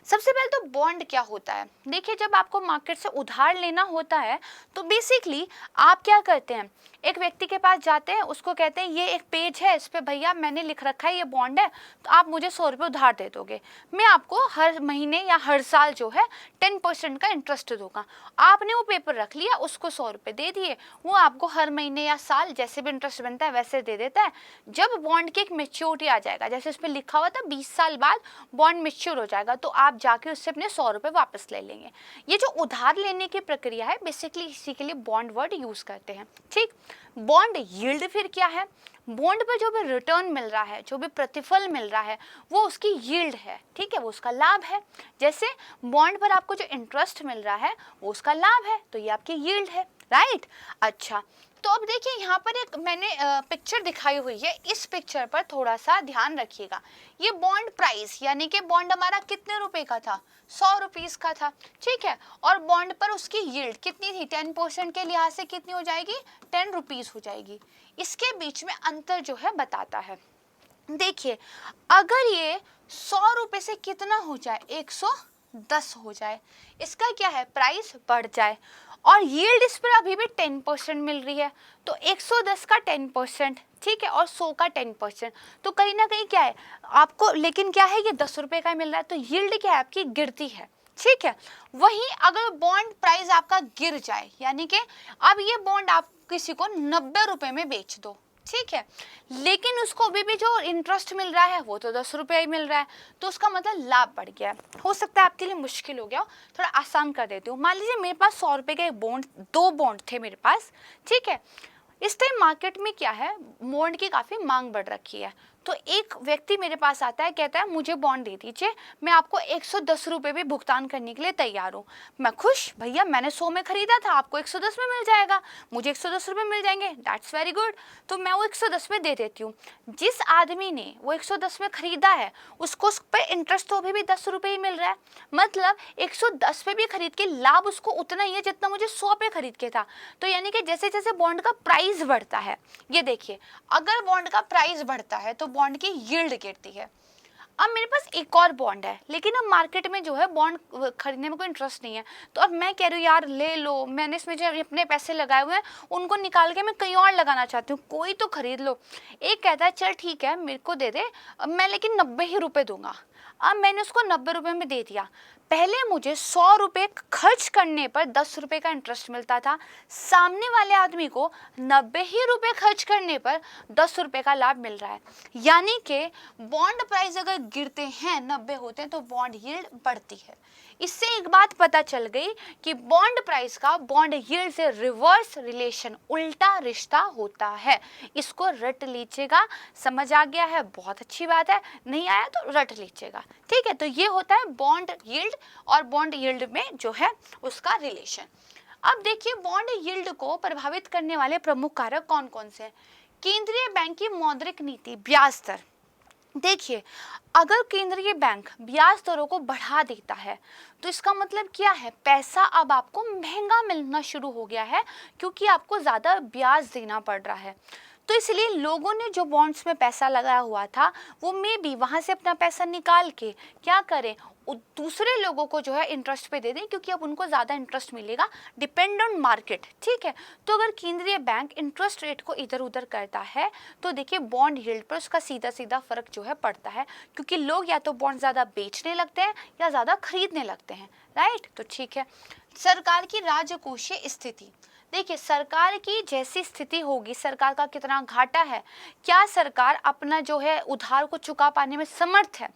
सबसे पहले तो बॉन्ड क्या होता है। देखिए, जब आपको मार्केट से उधार लेना होता है तो बेसिकली आप क्या करते हैं, एक व्यक्ति के पास जाते हैं, उसको कहते हैं ये एक पेज है, इस पे भैया मैंने लिख रखा है ये बॉन्ड है, तो आप मुझे 100 रुपये उधार दे दोगे, मैं आपको हर महीने या हर साल जो है 10% का इंटरेस्ट दूंगा। आपने वो पेपर रख लिया, उसको 100 रुपये दे दिए, वो आपको हर महीने या साल जैसे भी इंटरेस्ट बनता है वैसे दे देता है। जब बॉन्ड की एक मेच्योरिटी आ जाएगा, जैसे उसमें लिखा हुआ था 20 साल बाद बॉन्ड मेच्योर हो जाएगा, तो आप जाके उससे अपने 100 रुपये वापस ले लेंगे। ये जो उधार लेने की प्रक्रिया है बेसिकली इसी के लिए बॉन्ड वर्ड यूज करते हैं। ठीक, बॉन्ड यील्ड फिर क्या है, बॉन्ड पर जो भी रिटर्न मिल रहा है, जो भी प्रतिफल मिल रहा है, वो उसकी यील्ड है। ठीक है, वो उसका लाभ है। जैसे बॉन्ड पर आपको जो इंटरेस्ट मिल रहा है वो उसका लाभ है, तो ये आपकी यील्ड है, राइट। अच्छा, तो अब देखिए यहाँ पर एक मैंने पिक्चर दिखाई हुई है, इस पिक्चर पर थोड़ा सा ध्यान रखिएगा। ये बॉन्ड प्राइस यानी कि बॉन्ड हमारा कितने रुपए का था, 100 रुपीस का था। ठीक है, और बॉन्ड पर उसकी यील्ड कितनी थी, 10% के लिहाज से कितनी हो जाएगी, 10 रुपीस हो जाएगी। इसके बीच में अंतर जो है बताता है। देखिए, अगर ये 100 रुपए से कितना हो जाए, 110 हो जाए, इसका क्या है, प्राइस बढ़ जाए, और यील्ड इस पर अभी भी 10% मिल रही है, तो 110 का 10%, ठीक है, और 100 का 10%, तो कहीं ना कहीं क्या है आपको, लेकिन क्या है ये 10 रुपए का मिल रहा है, तो यील्ड क्या है आपकी गिरती है। ठीक है, वहीं अगर बॉन्ड प्राइस आपका गिर जाए, यानी कि अब ये बॉन्ड आप किसी को 90 रुपए में बेच दो, ठीक है, लेकिन उसको अभी भी जो इंटरेस्ट मिल रहा है वो तो 10 रुपये ही मिल रहा है, तो उसका मतलब लाभ बढ़ गया। हो सकता है आपके लिए मुश्किल हो गया हो, थोड़ा आसान कर देती हूँ। मान लीजिए मेरे पास 100 रुपये के एक बॉन्ड, 2 बॉन्ड थे मेरे पास, ठीक है। इस टाइम मार्केट में क्या है, बॉन्ड की काफ़ी मांग बढ़ रखी है, तो एक व्यक्ति मेरे पास आता है, कहता है मुझे बॉन्ड दे दीजिए, मैं आपको 110 रुपये भी भुगतान करने के लिए तैयार हूँ। मैं खुश, भैया मैंने 100 में खरीदा था, आपको 110 में मिल जाएगा, मुझे 110 रुपये मिल जाएंगे, दैट्स वेरी गुड, तो मैं वो 110 में दे देती हूँ। जिस आदमी ने वो 110 में खरीदा है उसको उस पर इंटरेस्ट तो अभी भी 10 रुपये ही मिल रहा है, मतलब 110 पे भी खरीद के लाभ उसको उतना ही है जितना मुझे 100 पे खरीद के था। तो यानी कि जैसे जैसे बॉन्ड का प्राइस बढ़ता है, ये देखिए, अगर बॉन्ड का प्राइस बढ़ता है तो बॉन्ड की यील्ड गिरती है। अब मेरे पास एक और बॉन्ड है, लेकिन अब मार्केट में जो है बॉन्ड खरीदने में कोई इंटरेस्ट नहीं है, तो अब मैं कह रही हूँ यार ले लो, मैंने इसमें जो अपने पैसे लगाए हुए हैं उनको निकाल के मैं कहीं और लगाना चाहती हूँ, कोई तो खरीद लो। एक कहता है चल ठीक है मेरे को दे दे, मैं लेकिन 90 ही रुपये दूंगा। अब मैंने उसको 90 रुपये में दे दिया, पहले मुझे 100 रुपये खर्च करने पर 10 रुपये का इंटरेस्ट मिलता था, सामने वाले आदमी को 90 ही रुपये खर्च करने पर 10 रुपये का लाभ मिल रहा है। यानी कि बॉन्ड प्राइस अगर गिरते हैं, 90 होते हैं, तो बॉन्ड यील्ड बढ़ती है। इससे एक बात पता चल गई कि बॉन्ड प्राइस का बॉन्ड यील्ड से रिवर्स रिलेशन, उल्टा रिश्ता होता है। इसको रट लीजिएगा, समझ आ गया है, बहुत अच्छी बात है, नहीं आया तो रट लीजिएगा। ठीक है, तो ये होता है बॉन्ड यील्ड और बॉन्ड यील्ड में जो है उसका रिलेशन। अब देखिए, बॉन्ड यील्ड को प्रभावित करने वाले प्रमुख कारक कौन कौन से हैं। केंद्रीय बैंक की मौद्रिक नीति, ब्याज दर। देखिए, अगर केंद्रीय बैंक ब्याज दरों को बढ़ा देता है तो इसका मतलब क्या है, पैसा अब आपको महंगा मिलना शुरू हो गया है, क्योंकि आपको ज़्यादा ब्याज देना पड़ रहा है। तो इसलिए लोगों ने जो बॉन्ड्स में पैसा लगाया हुआ था वो मे बी वहाँ से अपना पैसा निकाल के क्या करें, दूसरे लोगों को जो है इंटरेस्ट पे दे दें, क्योंकि अब उनको ज़्यादा इंटरेस्ट मिलेगा, डिपेंड ऑन मार्केट। ठीक है, तो अगर केंद्रीय बैंक इंटरेस्ट रेट को इधर उधर करता है तो देखिए बॉन्ड यील्ड पर उसका सीधा सीधा फर्क जो है पड़ता है, क्योंकि लोग या तो बॉन्ड ज़्यादा बेचने लगते हैं या ज़्यादा खरीदने लगते हैं, राइट। तो ठीक है, सरकार की राजकोषीय स्थिति। देखिए, सरकार की जैसी स्थिति होगी, सरकार का कितना घाटा है, क्या सरकार अपना जो है उधार को चुका पाने में समर्थ है,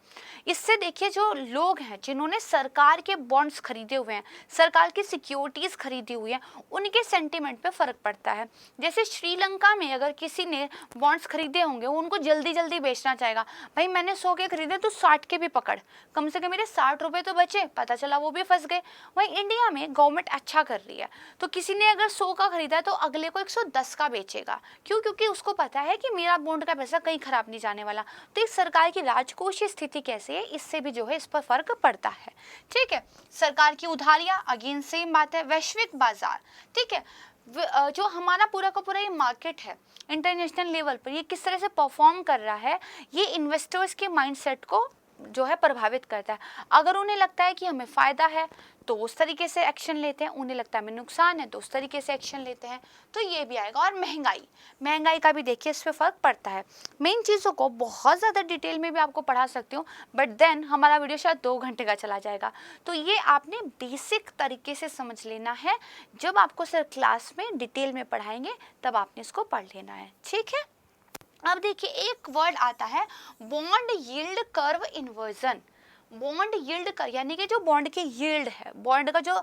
इससे देखिए जो लोग हैं जिन्होंने सरकार के बॉन्ड्स खरीदे हुए हैं, सरकार की सिक्योरिटीज़ खरीदी हुई हैं, उनके सेंटीमेंट पे फ़र्क पड़ता है। जैसे श्रीलंका में अगर किसी ने बॉन्ड्स खरीदे होंगे, उनको जल्दी जल्दी बेचना चाहेगा, भाई मैंने 100 के खरीदे तो 60 के भी पकड़, कम से कम मेरे 60 रुपये तो बचे, पता चला वो भी फंस गए। वहीं इंडिया में गवर्नमेंट अच्छा कर रही है, तो किसी ने अगर 100 का खरीदा है तो अगले को 110 का बेचेगा, क्यों, क्योंकि उसको पता है कि मेरा बॉन्ड का पैसा कहीं खराब नहीं जाने वाला। तो इस सरकार की राजकोषीय स्थिति कैसे है, इससे भी जो है इस पर फर्क पड़ता है। ठीक है, सरकार की उधारियां, अगेन सेम बात है, वैश्विक बाजार। ठीक है, जो हमारा पूरा का पूरा ये मार्केट है इंटरनेशनल लेवल पर, ये किस तरह से परफॉर्म कर रहा है, ये इन्वेस्टर्स के माइंडसेट को जो है प्रभावित करता है। अगर उन्हें लगता है कि हमें फ़ायदा है तो उस तरीके से एक्शन लेते हैं, उन्हें लगता है हमें नुकसान है तो उस तरीके से एक्शन लेते हैं, तो ये भी आएगा। और महंगाई का भी देखिए इस पर फ़र्क पड़ता है। मेन चीज़ों को बहुत ज़्यादा डिटेल में भी आपको पढ़ा सकती हूँ, बट देन हमारा वीडियो शायद 2 घंटे का चला जाएगा। तो ये आपने बेसिक तरीके से समझ लेना है, जब आपको सर क्लास में डिटेल में पढ़ाएंगे तब आपने इसको पढ़ लेना है, ठीक है। अब देखिए एक वर्ड आता है bond yield curve inversion. Bond yield कर यानी कि जो बॉन्ड की यील्ड है, बॉन्ड का जो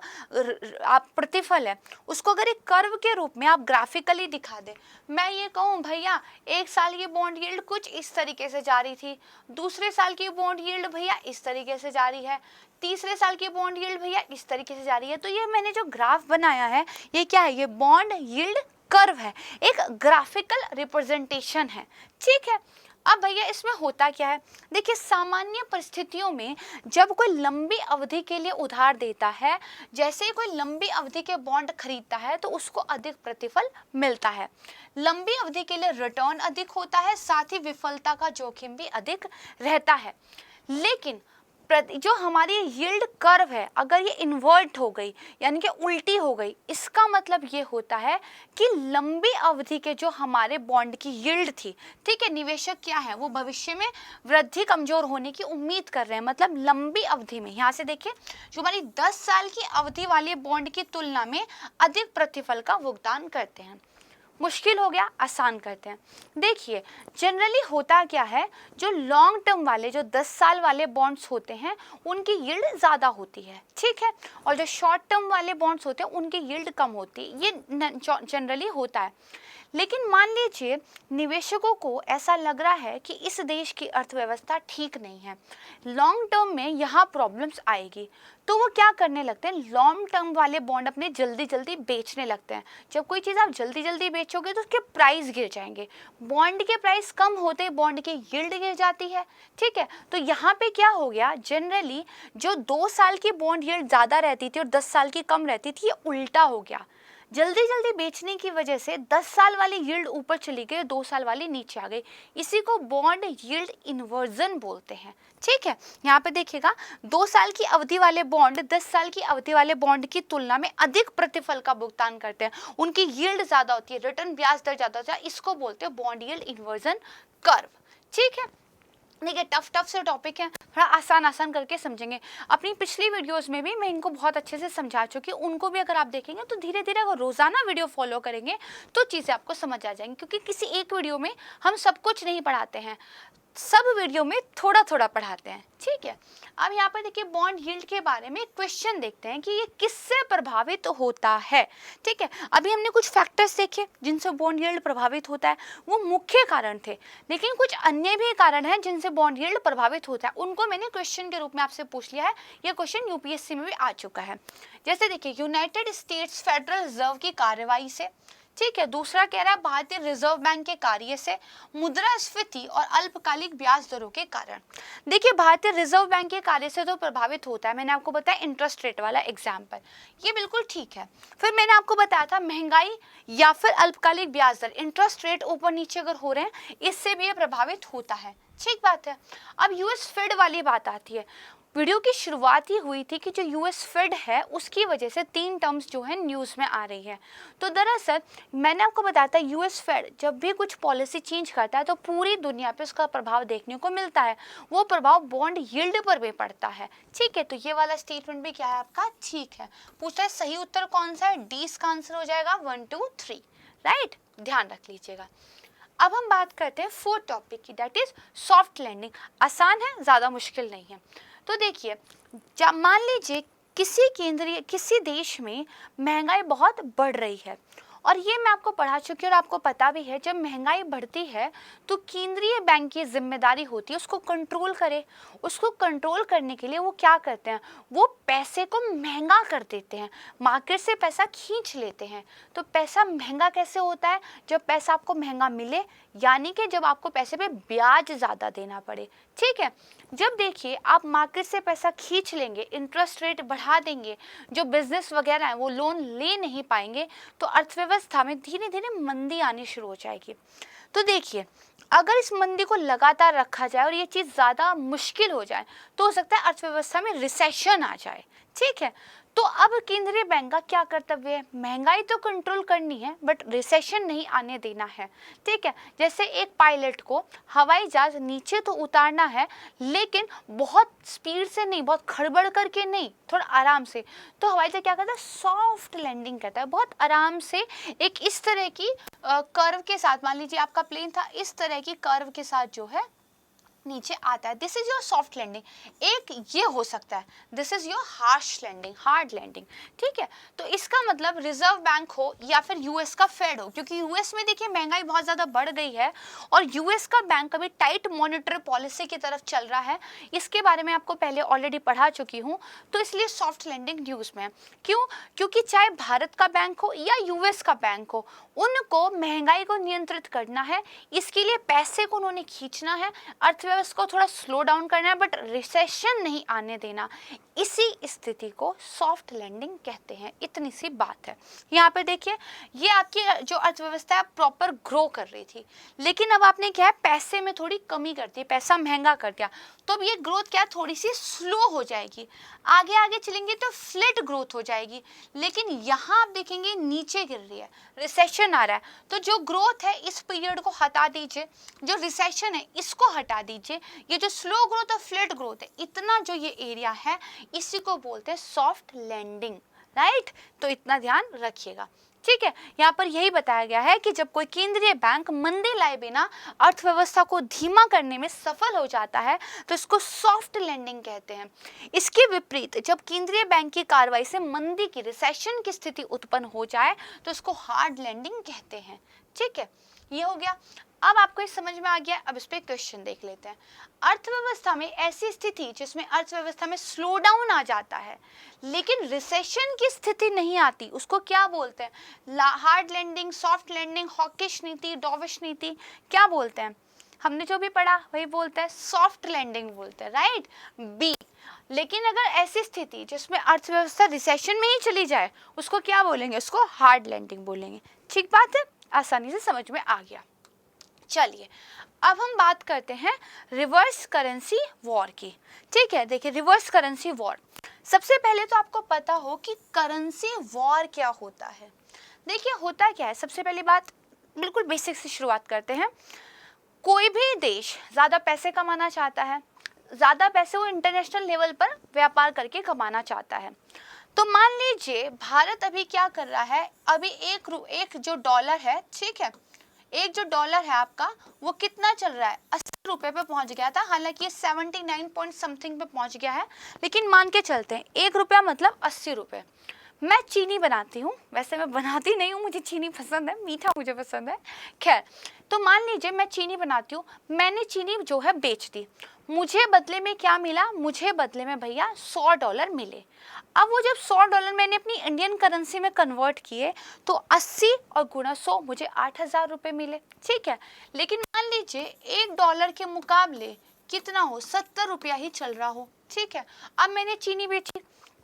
आप प्रतिफल है, उसको अगर एक कर्व के रूप में आप ग्राफिकली दिखा दें। मैं ये कहूँ भैया 1 साल की बॉन्ड यील्ड कुछ इस तरीके से जा रही थी, दूसरे साल की बॉन्ड यील्ड भैया इस तरीके से जा रही है, तीसरे साल की बॉन्ड यील्ड भैया इस तरीके से जा रही है। तो ये मैंने जो ग्राफ बनाया है ये क्या है, ये बॉन्ड यील्ड कर्व है, एक ग्राफिकल रिप्रेजेंटेशन है, ठीक है। अब भैया इसमें होता क्या है, देखिए सामान्य परिस्थितियों में जब कोई लंबी अवधि के लिए उधार देता है, जैसे ही कोई लंबी अवधि के बॉन्ड खरीदता है तो उसको अधिक प्रतिफल मिलता है। लंबी अवधि के लिए रिटर्न अधिक होता है, साथ ही विफलता का जोखिम भी अधिक रहता है। लेकिन जो हमारी यील्ड कर्व है अगर ये इन्वर्ट हो गई यानी कि उल्टी हो गई, इसका मतलब ये होता है कि लंबी अवधि के जो हमारे बॉन्ड की यील्ड थी, ठीक है, निवेशक क्या है वो भविष्य में वृद्धि कमजोर होने की उम्मीद कर रहे हैं। मतलब लंबी अवधि में यहाँ से देखिए जो हमारी 10 साल की अवधि वाले बॉन्ड की तुलना में अधिक प्रतिफल का भुगतान करते हैं। मुश्किल हो गया, आसान करते हैं। देखिए जनरली होता क्या है, जो लॉन्ग टर्म वाले जो 10 साल वाले बॉन्ड्स होते हैं उनकी यील्ड ज़्यादा होती है, ठीक है, और जो शॉर्ट टर्म वाले बॉन्ड्स होते हैं उनकी यील्ड कम होती है। ये जनरली होता है। लेकिन मान लीजिए निवेशकों को ऐसा लग रहा है कि इस देश की अर्थव्यवस्था ठीक नहीं है, लॉन्ग टर्म में यहाँ प्रॉब्लम्स आएगी, तो वो क्या करने लगते हैं, लॉन्ग टर्म वाले बॉन्ड अपने जल्दी जल्दी बेचने लगते हैं। जब कोई चीज़ आप जल्दी जल्दी बेचोगे तो उसके प्राइस गिर जाएंगे, बॉन्ड के प्राइस कम होते बॉन्ड की यील्ड गिर जाती है, ठीक है। तो यहाँ पे क्या हो गया, जनरली जो 2 साल की बॉन्ड यील्ड ज़्यादा रहती थी और 10 साल की कम रहती थी, ये उल्टा हो गया। जल्दी जल्दी बेचने की वजह से 10 साल वाली यील्ड ऊपर चली गई, 2 साल वाली नीचे आ गई। इसी को बॉन्ड यील्ड इन्वर्जन बोलते हैं, ठीक है। यहाँ पे देखिएगा 2 साल की अवधि वाले बॉन्ड 10 साल की अवधि वाले बॉन्ड की तुलना में अधिक प्रतिफल का भुगतान करते हैं, उनकी यील्ड ज़्यादा होती है, रिटर्न ब्याज दर ज़्यादा होता है, इसको बोलते हैं बॉन्ड यील्ड इन्वर्जन कर्व, ठीक है। देखिए टफ से टॉपिक है, थोड़ा आसान करके समझेंगे। अपनी पिछली वीडियोस में भी मैं इनको बहुत अच्छे से समझा चुकी हूँ, उनको भी अगर आप देखेंगे तो धीरे धीरे अगर रोज़ाना वीडियो फॉलो करेंगे तो चीज़ें आपको समझ आ जाएंगी, क्योंकि किसी एक वीडियो में हम सब कुछ नहीं पढ़ाते हैं, सब वीडियो में थोड़ा थोड़ा पढ़ाते हैं, ठीक है। अब यहाँ पर देखिए बॉन्ड यील्ड के बारे में क्वेश्चन देखते हैं कि ये किससे प्रभावित होता है, ठीक है। अभी हमने कुछ फैक्टर्स देखे जिनसे बॉन्ड यील्ड प्रभावित होता है, वो मुख्य कारण थे, लेकिन कुछ अन्य भी कारण हैं जिनसे बॉन्ड यील्ड प्रभावित होता है, उनको मैंने क्वेश्चन के रूप में आपसे पूछ लिया है। ये क्वेश्चन यूपीएससी में भी आ चुका है। जैसे देखिए यूनाइटेड स्टेट्स फेडरल रिजर्व की कार्रवाई से, ठीक है। दूसरा कह रहा है भारतीय रिजर्व बैंक के कार्य से, मुद्रास्फीति और अल्पकालिक ब्याज दरों के कारण। देखिए भारतीय रिजर्व बैंक के कार्य से तो प्रभावित होता है, मैंने आपको बताया इंटरेस्ट रेट वाला एग्जाम्पल, ये बिल्कुल ठीक है। फिर मैंने आपको बताया था महंगाई या फिर अल्पकालिक ब्याज दर, इंटरेस्ट रेट ऊपर नीचे अगर हो रहे हैं इससे भी ये प्रभावित होता है, ठीक बात है। अब यूएस फेड वाली बात आती है। वीडियो की शुरुआत ही हुई थी कि जो यूएस फेड है उसकी वजह से 3 टर्म्स जो है न्यूज़ में आ रही है। तो दरअसल मैंने आपको बताया था यूएस फेड जब भी कुछ पॉलिसी चेंज करता है तो पूरी दुनिया पे उसका प्रभाव देखने को मिलता है, वो प्रभाव बॉन्ड यील्ड पर भी पड़ता है, ठीक है। तो ये वाला स्टेटमेंट भी क्या है आपका, ठीक है। पूछता है सही उत्तर कौन सा है, डी इसका आंसर हो जाएगा 1 2 3, राइट, ध्यान रख लीजिएगा। अब हम बात करते हैं 4th टॉपिक की, दैट इज सॉफ्ट लैंडिंग। आसान है, ज़्यादा मुश्किल नहीं है। तो देखिए मान लीजिए किसी देश में महंगाई बहुत बढ़ रही है, और ये मैं आपको पढ़ा चुकी हूँ और आपको पता भी है, जब महंगाई बढ़ती है तो केंद्रीय बैंक की जिम्मेदारी होती है उसको कंट्रोल करे। उसको कंट्रोल करने के लिए वो क्या करते हैं, वो पैसे को महंगा कर देते हैं, मार्केट से पैसा खींच लेते हैं। तो पैसा महंगा कैसे होता है, जब पैसा आपको महंगा मिले यानी कि जब आपको पैसे पे ब्याज ज़्यादा देना पड़े। ठीक है, जब देखिए आप मार्केट से पैसा खींच लेंगे, इंटरेस्ट रेट बढ़ा देंगे, जो बिजनेस वगैरह है वो लोन ले नहीं पाएंगे, तो अर्थव्यवस्था में धीरे धीरे मंदी आनी शुरू हो जाएगी। तो देखिए अगर इस मंदी को लगातार रखा जाए और ये चीज़ ज़्यादा मुश्किल हो जाए तो हो सकता है अर्थव्यवस्था में रिसेशन आ जाए। ठीक है, तो अब केंद्रीय बैंक का क्या कर्तव्य है? महंगाई तो कंट्रोल करनी है बट रिसेशन नहीं आने देना है। ठीक है, जैसे एक पायलट को हवाई जहाज नीचे तो उतारना है लेकिन बहुत स्पीड से नहीं, बहुत खड़बड़ करके नहीं, थोड़ा आराम से। तो हवाई जहाज क्या करता है? सॉफ्ट लैंडिंग करता है, बहुत आराम से। एक इस तरह की कर्व के साथ, मान लीजिए आपका प्लेन था, इस तरह की कर्व के साथ जो है नीचे आता है, this is your soft landing. एक ये हो सकता है, this is your harsh landing, hard landing. ठीक है, तो इसका मतलब रिजर्व बैंक हो या फिर यूएस का फेड हो, क्योंकि यूएस में देखिए महंगाई बहुत ज़्यादा बढ़ गई है और यूएस का बैंक अभी टाइट मॉनेटरी पॉलिसी की तरफ चल रहा है। इसके बारे में आपको पहले ऑलरेडी पढ़ा चुकी हूँ, तो इसलिए सॉफ्ट लैंडिंग न्यूज़ में है। क्यों? क्योंकि चाहे भारत का बैंक हो या यूएस का बैंक हो, उनको महंगाई को नियंत्रित करना है, इसके लिए पैसे को उन्होंने खींचना है, अर्थव्यवस्था को थोड़ा स्लो डाउन करना है बट रिसेशन नहीं आने देना। इसी स्थिति को सॉफ्ट लैंडिंग कहते हैं। इतनी सी बात है। यहाँ पे देखिए ये आपकी जो अर्थव्यवस्था है प्रॉपर ग्रो कर रही थी, लेकिन अब आपने क्या है, पैसे में थोड़ी कमी कर दी, पैसा महंगा कर दिया, तो अब ये ग्रोथ क्या है, थोड़ी सी स्लो हो जाएगी। आगे आगे चलेंगे तो फ्लैट ग्रोथ हो जाएगी, लेकिन यहाँ आप देखेंगे नीचे गिर रही है, रिसेशन आ रहा है। तो जो ग्रोथ है इस पीरियड को हटा दीजिए, जो रिसेशन है इसको हटा दीजिए, ये जो स्लो ग्रोथ और फ्लैट ग्रोथ है, इतना जो ये एरिया है इसी को बोलते हैं सॉफ्ट लैंडिंग। राइट, तो इतना ध्यान रखिएगा। ठीक है, यहाँ पर यही बताया गया है कि जब कोई केंद्रीय बैंक मंदी लाए बिना अर्थव्यवस्था को धीमा करने में सफल हो जाता है तो इसको सॉफ्ट लैंडिंग कहते हैं। इसके विपरीत जब केंद्रीय बैंक की कार्रवाई से मंदी की, रिसेशन की स्थिति उत्पन्न हो जाए तो इसको हार्ड लैंडिंग कहते हैं। ठीक है, ये हो गया। अब आपको ये समझ में आ गया, अब इस पे क्वेश्चन देख लेते हैं। अर्थव्यवस्था में ऐसी स्थिति जिसमें अर्थव्यवस्था में स्लो डाउन आ जाता है लेकिन रिसेशन की स्थिति नहीं आती, उसको क्या बोलते हैं? Hard landing, soft landing, hawkish नीति, डॉविश नीति, क्या बोलते हैं? हमने जो भी पढ़ा वही बोलते हैं, सॉफ्ट लैंडिंग बोलते हैं। Right, B. लेकिन अगर ऐसी स्थिति जिसमें अर्थव्यवस्था रिसेशन में ही चली जाए उसको क्या बोलेंगे? उसको हार्ड लैंडिंग बोलेंगे। ठीक बात है, आसानी से समझ में आ गया। चलिए अब हम बात करते हैं रिवर्स करेंसी वॉर की। ठीक है, देखिए रिवर्स करेंसी वॉर, सबसे पहले तो आपको पता हो कि करेंसी वॉर क्या होता है। देखिए होता क्या है, सबसे पहली बात बिल्कुल बेसिक से शुरुआत करते हैं। कोई भी देश ज़्यादा पैसे कमाना चाहता है, ज़्यादा पैसे वो इंटरनेशनल लेवल पर व्यापार करके कमाना चाहता है। तो मान लीजिए भारत अभी क्या कर रहा है, अभी एक जो डॉलर है, ठीक है, एक जो डॉलर है आपका वो कितना चल रहा है, 80 रुपये पे पहुंच गया था। हालांकि ये 79 पॉइंट समथिंग पे पहुंच गया है, लेकिन मान के चलते हैं 1 रुपया मतलब 80 रुपये। मैं चीनी बनाती हूँ, वैसे मैं बनाती नहीं हूँ, मुझे चीनी पसंद है, मीठा मुझे पसंद है। खैर, तो मान लीजिए मैं चीनी बनाती हूँ, मैंने चीनी जो है बेच दी, मुझे बदले में क्या मिला? मुझे बदले में भैया $100 मिले। अब वो जब $100 मैंने अपनी इंडियन करेंसी में कन्वर्ट किए तो 80 और गुणा 100 मुझे 8,000 रुपये मिले। ठीक है, लेकिन मान लीजिए $1 के मुकाबले कितना हो, 70 रुपया ही चल रहा हो। ठीक है, अब मैंने चीनी बेची,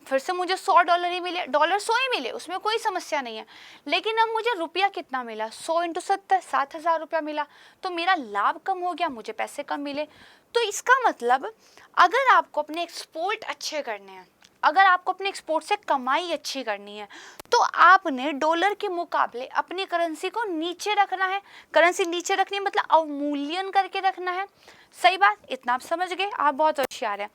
फिर से मुझे $100 ही मिले, $100 ही मिले, उसमें कोई समस्या नहीं है। लेकिन अब मुझे रुपया कितना मिला? 100 × 70 7,000 रुपया मिला, तो मेरा लाभ कम हो गया, मुझे पैसे कम मिले। तो इसका मतलब अगर आपको अपने एक्सपोर्ट अच्छे करने हैं, अगर आपको अपने एक्सपोर्ट से कमाई अच्छी करनी है तो आपने डॉलर के मुकाबले अपनी करेंसी को नीचे रखना है। करेंसी नीचे रखनी मतलब अवमूल्यन करके रखना है। सही बात, इतना आप समझ गए, आप बहुत होशियार हैं।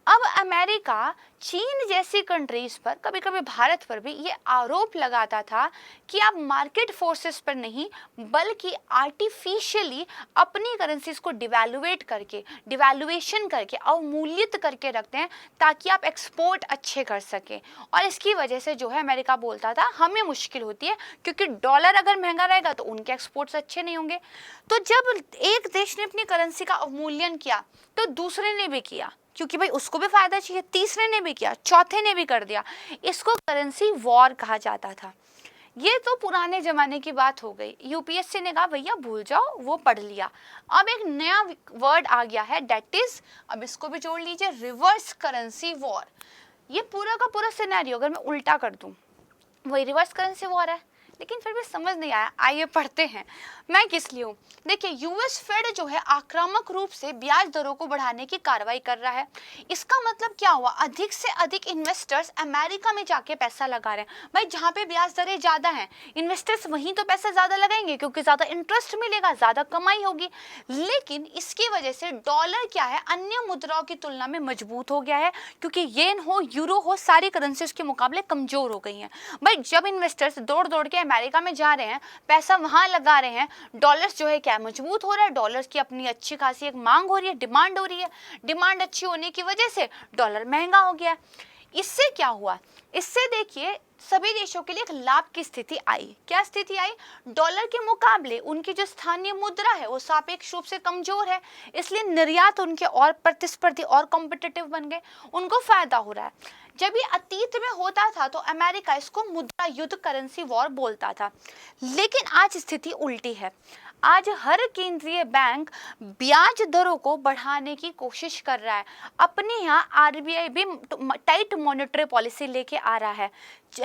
अब अमेरिका, चीन जैसी कंट्रीज पर, कभी कभी भारत पर भी ये आरोप लगाता था कि आप मार्केट फोर्सेस पर नहीं बल्कि आर्टिफिशियली अपनी करेंसीज को डिवैल्यूएशन करके अवमूल्यित करके रखते हैं ताकि आप एक्सपोर्ट अच्छे कर सकें। और इसकी वजह से जो है अमेरिका बोलता था हमें मुश्किल होती है, क्योंकि डॉलर अगर महंगा रहेगा तो उनके एक्सपोर्ट्स अच्छे नहीं होंगे। तो जब एक देश ने अपनी करेंसी का अवमूल्यन किया तो दूसरे ने भी किया, क्योंकि भाई उसको भी फायदा चाहिए, तीसरे ने भी किया, चौथे ने भी कर दिया। इसको करेंसी वॉर कहा जाता था। ये तो पुराने जमाने की बात हो गई। यूपीएससी ने कहा भैया भूल जाओ, वो पढ़ लिया। अब एक नया वर्ड आ गया है, डेट इज, अब इसको भी जोड़ लीजिए, रिवर्स करेंसी वॉर। ये पूरा का पूरा सिनेरियो अगर मैं उल्टा कर दूं, वही रिवर्स करेंसी वॉर है, लेकिन फिर भी समझ नहीं आया। आइए पढ़ते हैं मैं किस लिए हूँ। देखिए, यूएस फेड जो है आक्रामक रूप से ब्याज दरों को बढ़ाने की कार्रवाई कर रहा है। इसका मतलब क्या हुआ, अधिक से अधिक इन्वेस्टर्स अमेरिका में जाके पैसा लगा रहे हैं। भाई जहाँ पे ब्याज दरें ज़्यादा हैं, इन्वेस्टर्स वहीं तो पैसा ज़्यादा लगाएंगे, क्योंकि ज़्यादा इंटरेस्ट मिलेगा, ज़्यादा कमाई होगी। लेकिन इसकी वजह से डॉलर क्या है, अन्य मुद्राओं की तुलना में मजबूत हो गया है, क्योंकि येन हो, यूरो हो, सारी करेंसीज के मुकाबले कमजोर हो गई हैं। भाई जब इन्वेस्टर्स दौड़ दौड़ के अमेरिका में जा रहे हैं, पैसा वहां लगा रहे हैं, डॉलर्स जो है क्या मजबूत हो रहा है, डॉलर्स की अपनी अच्छी खासी एक मांग हो रही है, डिमांड हो रही है। डिमांड अच्छी होने की वजह से डॉलर महंगा हो गया। इससे क्या हुआ, इससे देखिए सभी देशों के लिए एक लाभ की स्थिति आई। क्या स्थिति आई, डॉलर के मुकाबले उनकी जो स्थानीय मुद्रा है वो सापेक्ष रूप से कमजोर है, इसलिए निर्यात उनके और प्रतिस्पर्धी और कॉम्पिटिटिव बन गए, उनको फायदा हो रहा है। जब ये अतीत में होता था तो अमेरिका इसको मुद्रा युद्ध, करेंसी वॉर बोलता था। लेकिन आज स्थिति उल्टी है। आज हर केंद्रीय बैंक ब्याज दरों को बढ़ाने की कोशिश कर रहा है। अपने यहाँ आरबीआई भी टाइट मॉनेटरी पॉलिसी लेके आ रहा है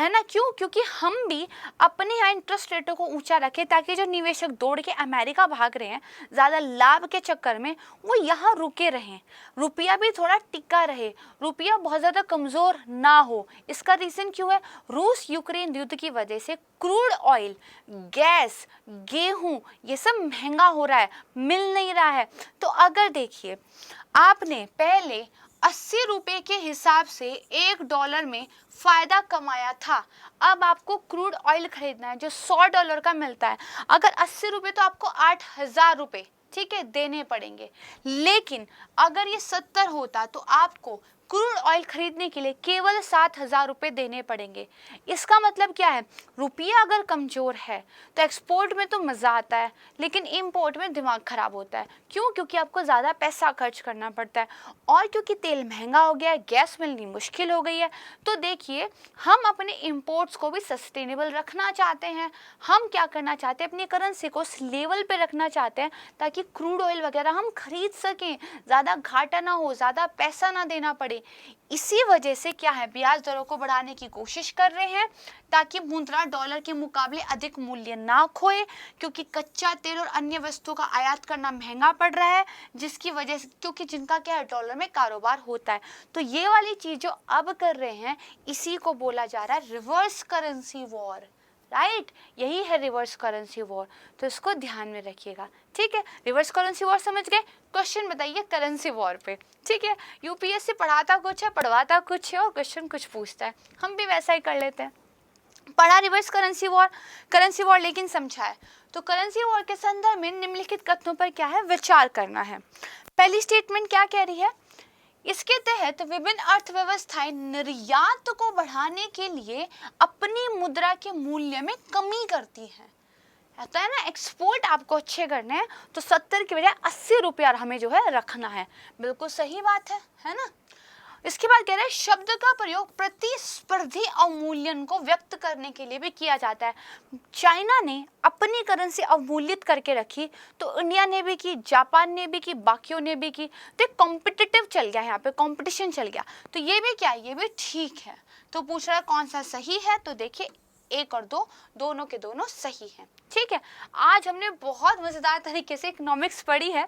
ना। क्यों, क्योंकि हम भी अपने यहाँ इंटरेस्ट रेटों को ऊंचा रखें, ताकि जो निवेशक दौड़ के अमेरिका भाग रहे हैं ज़्यादा लाभ के चक्कर में, वो यहाँ रुके रहें, रुपया भी थोड़ा टिका रहे, रुपया बहुत ज़्यादा कमज़ोर ना हो। इसका रीज़न क्यों है, रूस यूक्रेन युद्ध की वजह से क्रूड ऑयल, गैस, गेहूं ये सब महंगा हो रहा है, मिल नहीं रहा है। तो अगर देखिए आपने पहले 80 रुपए के हिसाब से $1 में फायदा कमाया था, अब आपको क्रूड ऑयल खरीदना है जो $100 का मिलता है। अगर 80 रुपए तो आपको 8,000 रुपए, ठीक है, देने पड़ेंगे। लेकिन अगर ये 70 होता तो आपको क्रूड ऑयल खरीदने के लिए केवल 7,000 रुपये देने पड़ेंगे। इसका मतलब क्या है, रुपया अगर कमज़ोर है तो एक्सपोर्ट में तो मज़ा आता है, लेकिन इंपोर्ट में दिमाग ख़राब होता है। क्यों, क्योंकि आपको ज़्यादा पैसा खर्च करना पड़ता है, और क्योंकि तेल महंगा हो गया है, गैस मिलनी मुश्किल हो गई है। तो देखिए, हम अपने इंपोर्ट्स को भी सस्टेनेबल रखना चाहते हैं। हम क्या करना चाहते हैं, अपनी करेंसी को उस लेवल पे रखना चाहते हैं ताकि क्रूड ऑयल वगैरह हम खरीद सकें, ज़्यादा घाटा ना हो, ज़्यादा पैसा ना देना पड़े। इसी वजह से क्या है, ब्याज दरों को बढ़ाने की कोशिश कर रहे हैं ताकि मुद्रा डॉलर के मुकाबले अधिक मूल्य ना खोए, क्योंकि कच्चा तेल और अन्य वस्तुओं का आयात करना महंगा पड़ रहा है, जिसकी वजह से, क्योंकि जिनका क्या है, डॉलर में कारोबार होता है। तो ये वाली चीज जो अब कर रहे हैं, इसी को बोला जा रहा है रिवर्स करेंसी वॉर। राइट, यही है रिवर्स करेंसी वॉर। तो इसको ध्यान में रखिएगा, ठीक है। रिवर्स करेंसी वॉर समझ गए, क्वेश्चन बताइए करेंसी वॉर पे, ठीक है। यूपीएससी पढ़ाता कुछ है, पढ़वाता कुछ है, और क्वेश्चन कुछ पूछता है, हम भी वैसा ही कर लेते हैं। पढ़ा रिवर्स करेंसी वॉर लेकिन समझा है। तो करेंसी वॉर के संदर्भ में निम्नलिखित कथनों पर क्या है, विचार करना है। पहली स्टेटमेंट क्या कह रही है, इसके तहत विभिन्न अर्थव्यवस्थाएं निर्यात को बढ़ाने के लिए अपनी मुद्रा के मूल्य में कमी करती हैं। कहता है ना, एक्सपोर्ट आपको अच्छे करने हैं तो 70 की बजाय 80 रुपया हमें जो है रखना है। बिल्कुल सही बात है ना। इसके बाद कह रहे हैं, शब्द का प्रयोग प्रतिस्पर्धी अवमूल्यन को व्यक्त करने के लिए भी किया जाता है। चाइना ने अपनी करेंसी अवमूल्यित करके रखी, तो इंडिया ने भी की, जापान ने भी की, बाकियों ने भी की। तो कॉम्पिटिटिव चल गया, यहाँ पे कॉम्पिटिशन चल गया। तो ये भी क्या है, ये भी ठीक है। तो पूछ रहा है कौन सा सही है, तो देखिए 1 और 2 दोनों के दोनों सही हैं, ठीक है। आज हमने बहुत मज़ेदार तरीके से इकोनॉमिक्स पढ़ी है।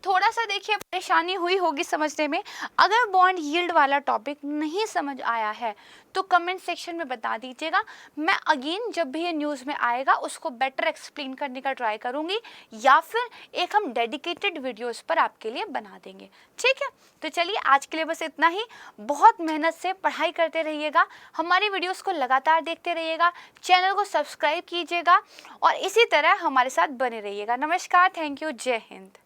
थोड़ा सा देखिए परेशानी हुई होगी समझने में। अगर बॉन्ड यील्ड वाला टॉपिक नहीं समझ आया है तो कमेंट सेक्शन में बता दीजिएगा। मैं अगेन जब भी ये न्यूज़ में आएगा उसको बेटर एक्सप्लेन करने का ट्राई करूँगी, या फिर एक हम डेडिकेटेड वीडियोस पर आपके लिए बना देंगे, ठीक है। तो चलिए आज के लिए बस इतना ही। बहुत मेहनत से पढ़ाई करते रहिएगा, हमारी वीडियोस को लगातार देखते रहिएगा, चैनल को सब्सक्राइब कीजिएगा और इसी तरह हमारे साथ बने रहिएगा। नमस्कार, थैंक यू, जय हिंद।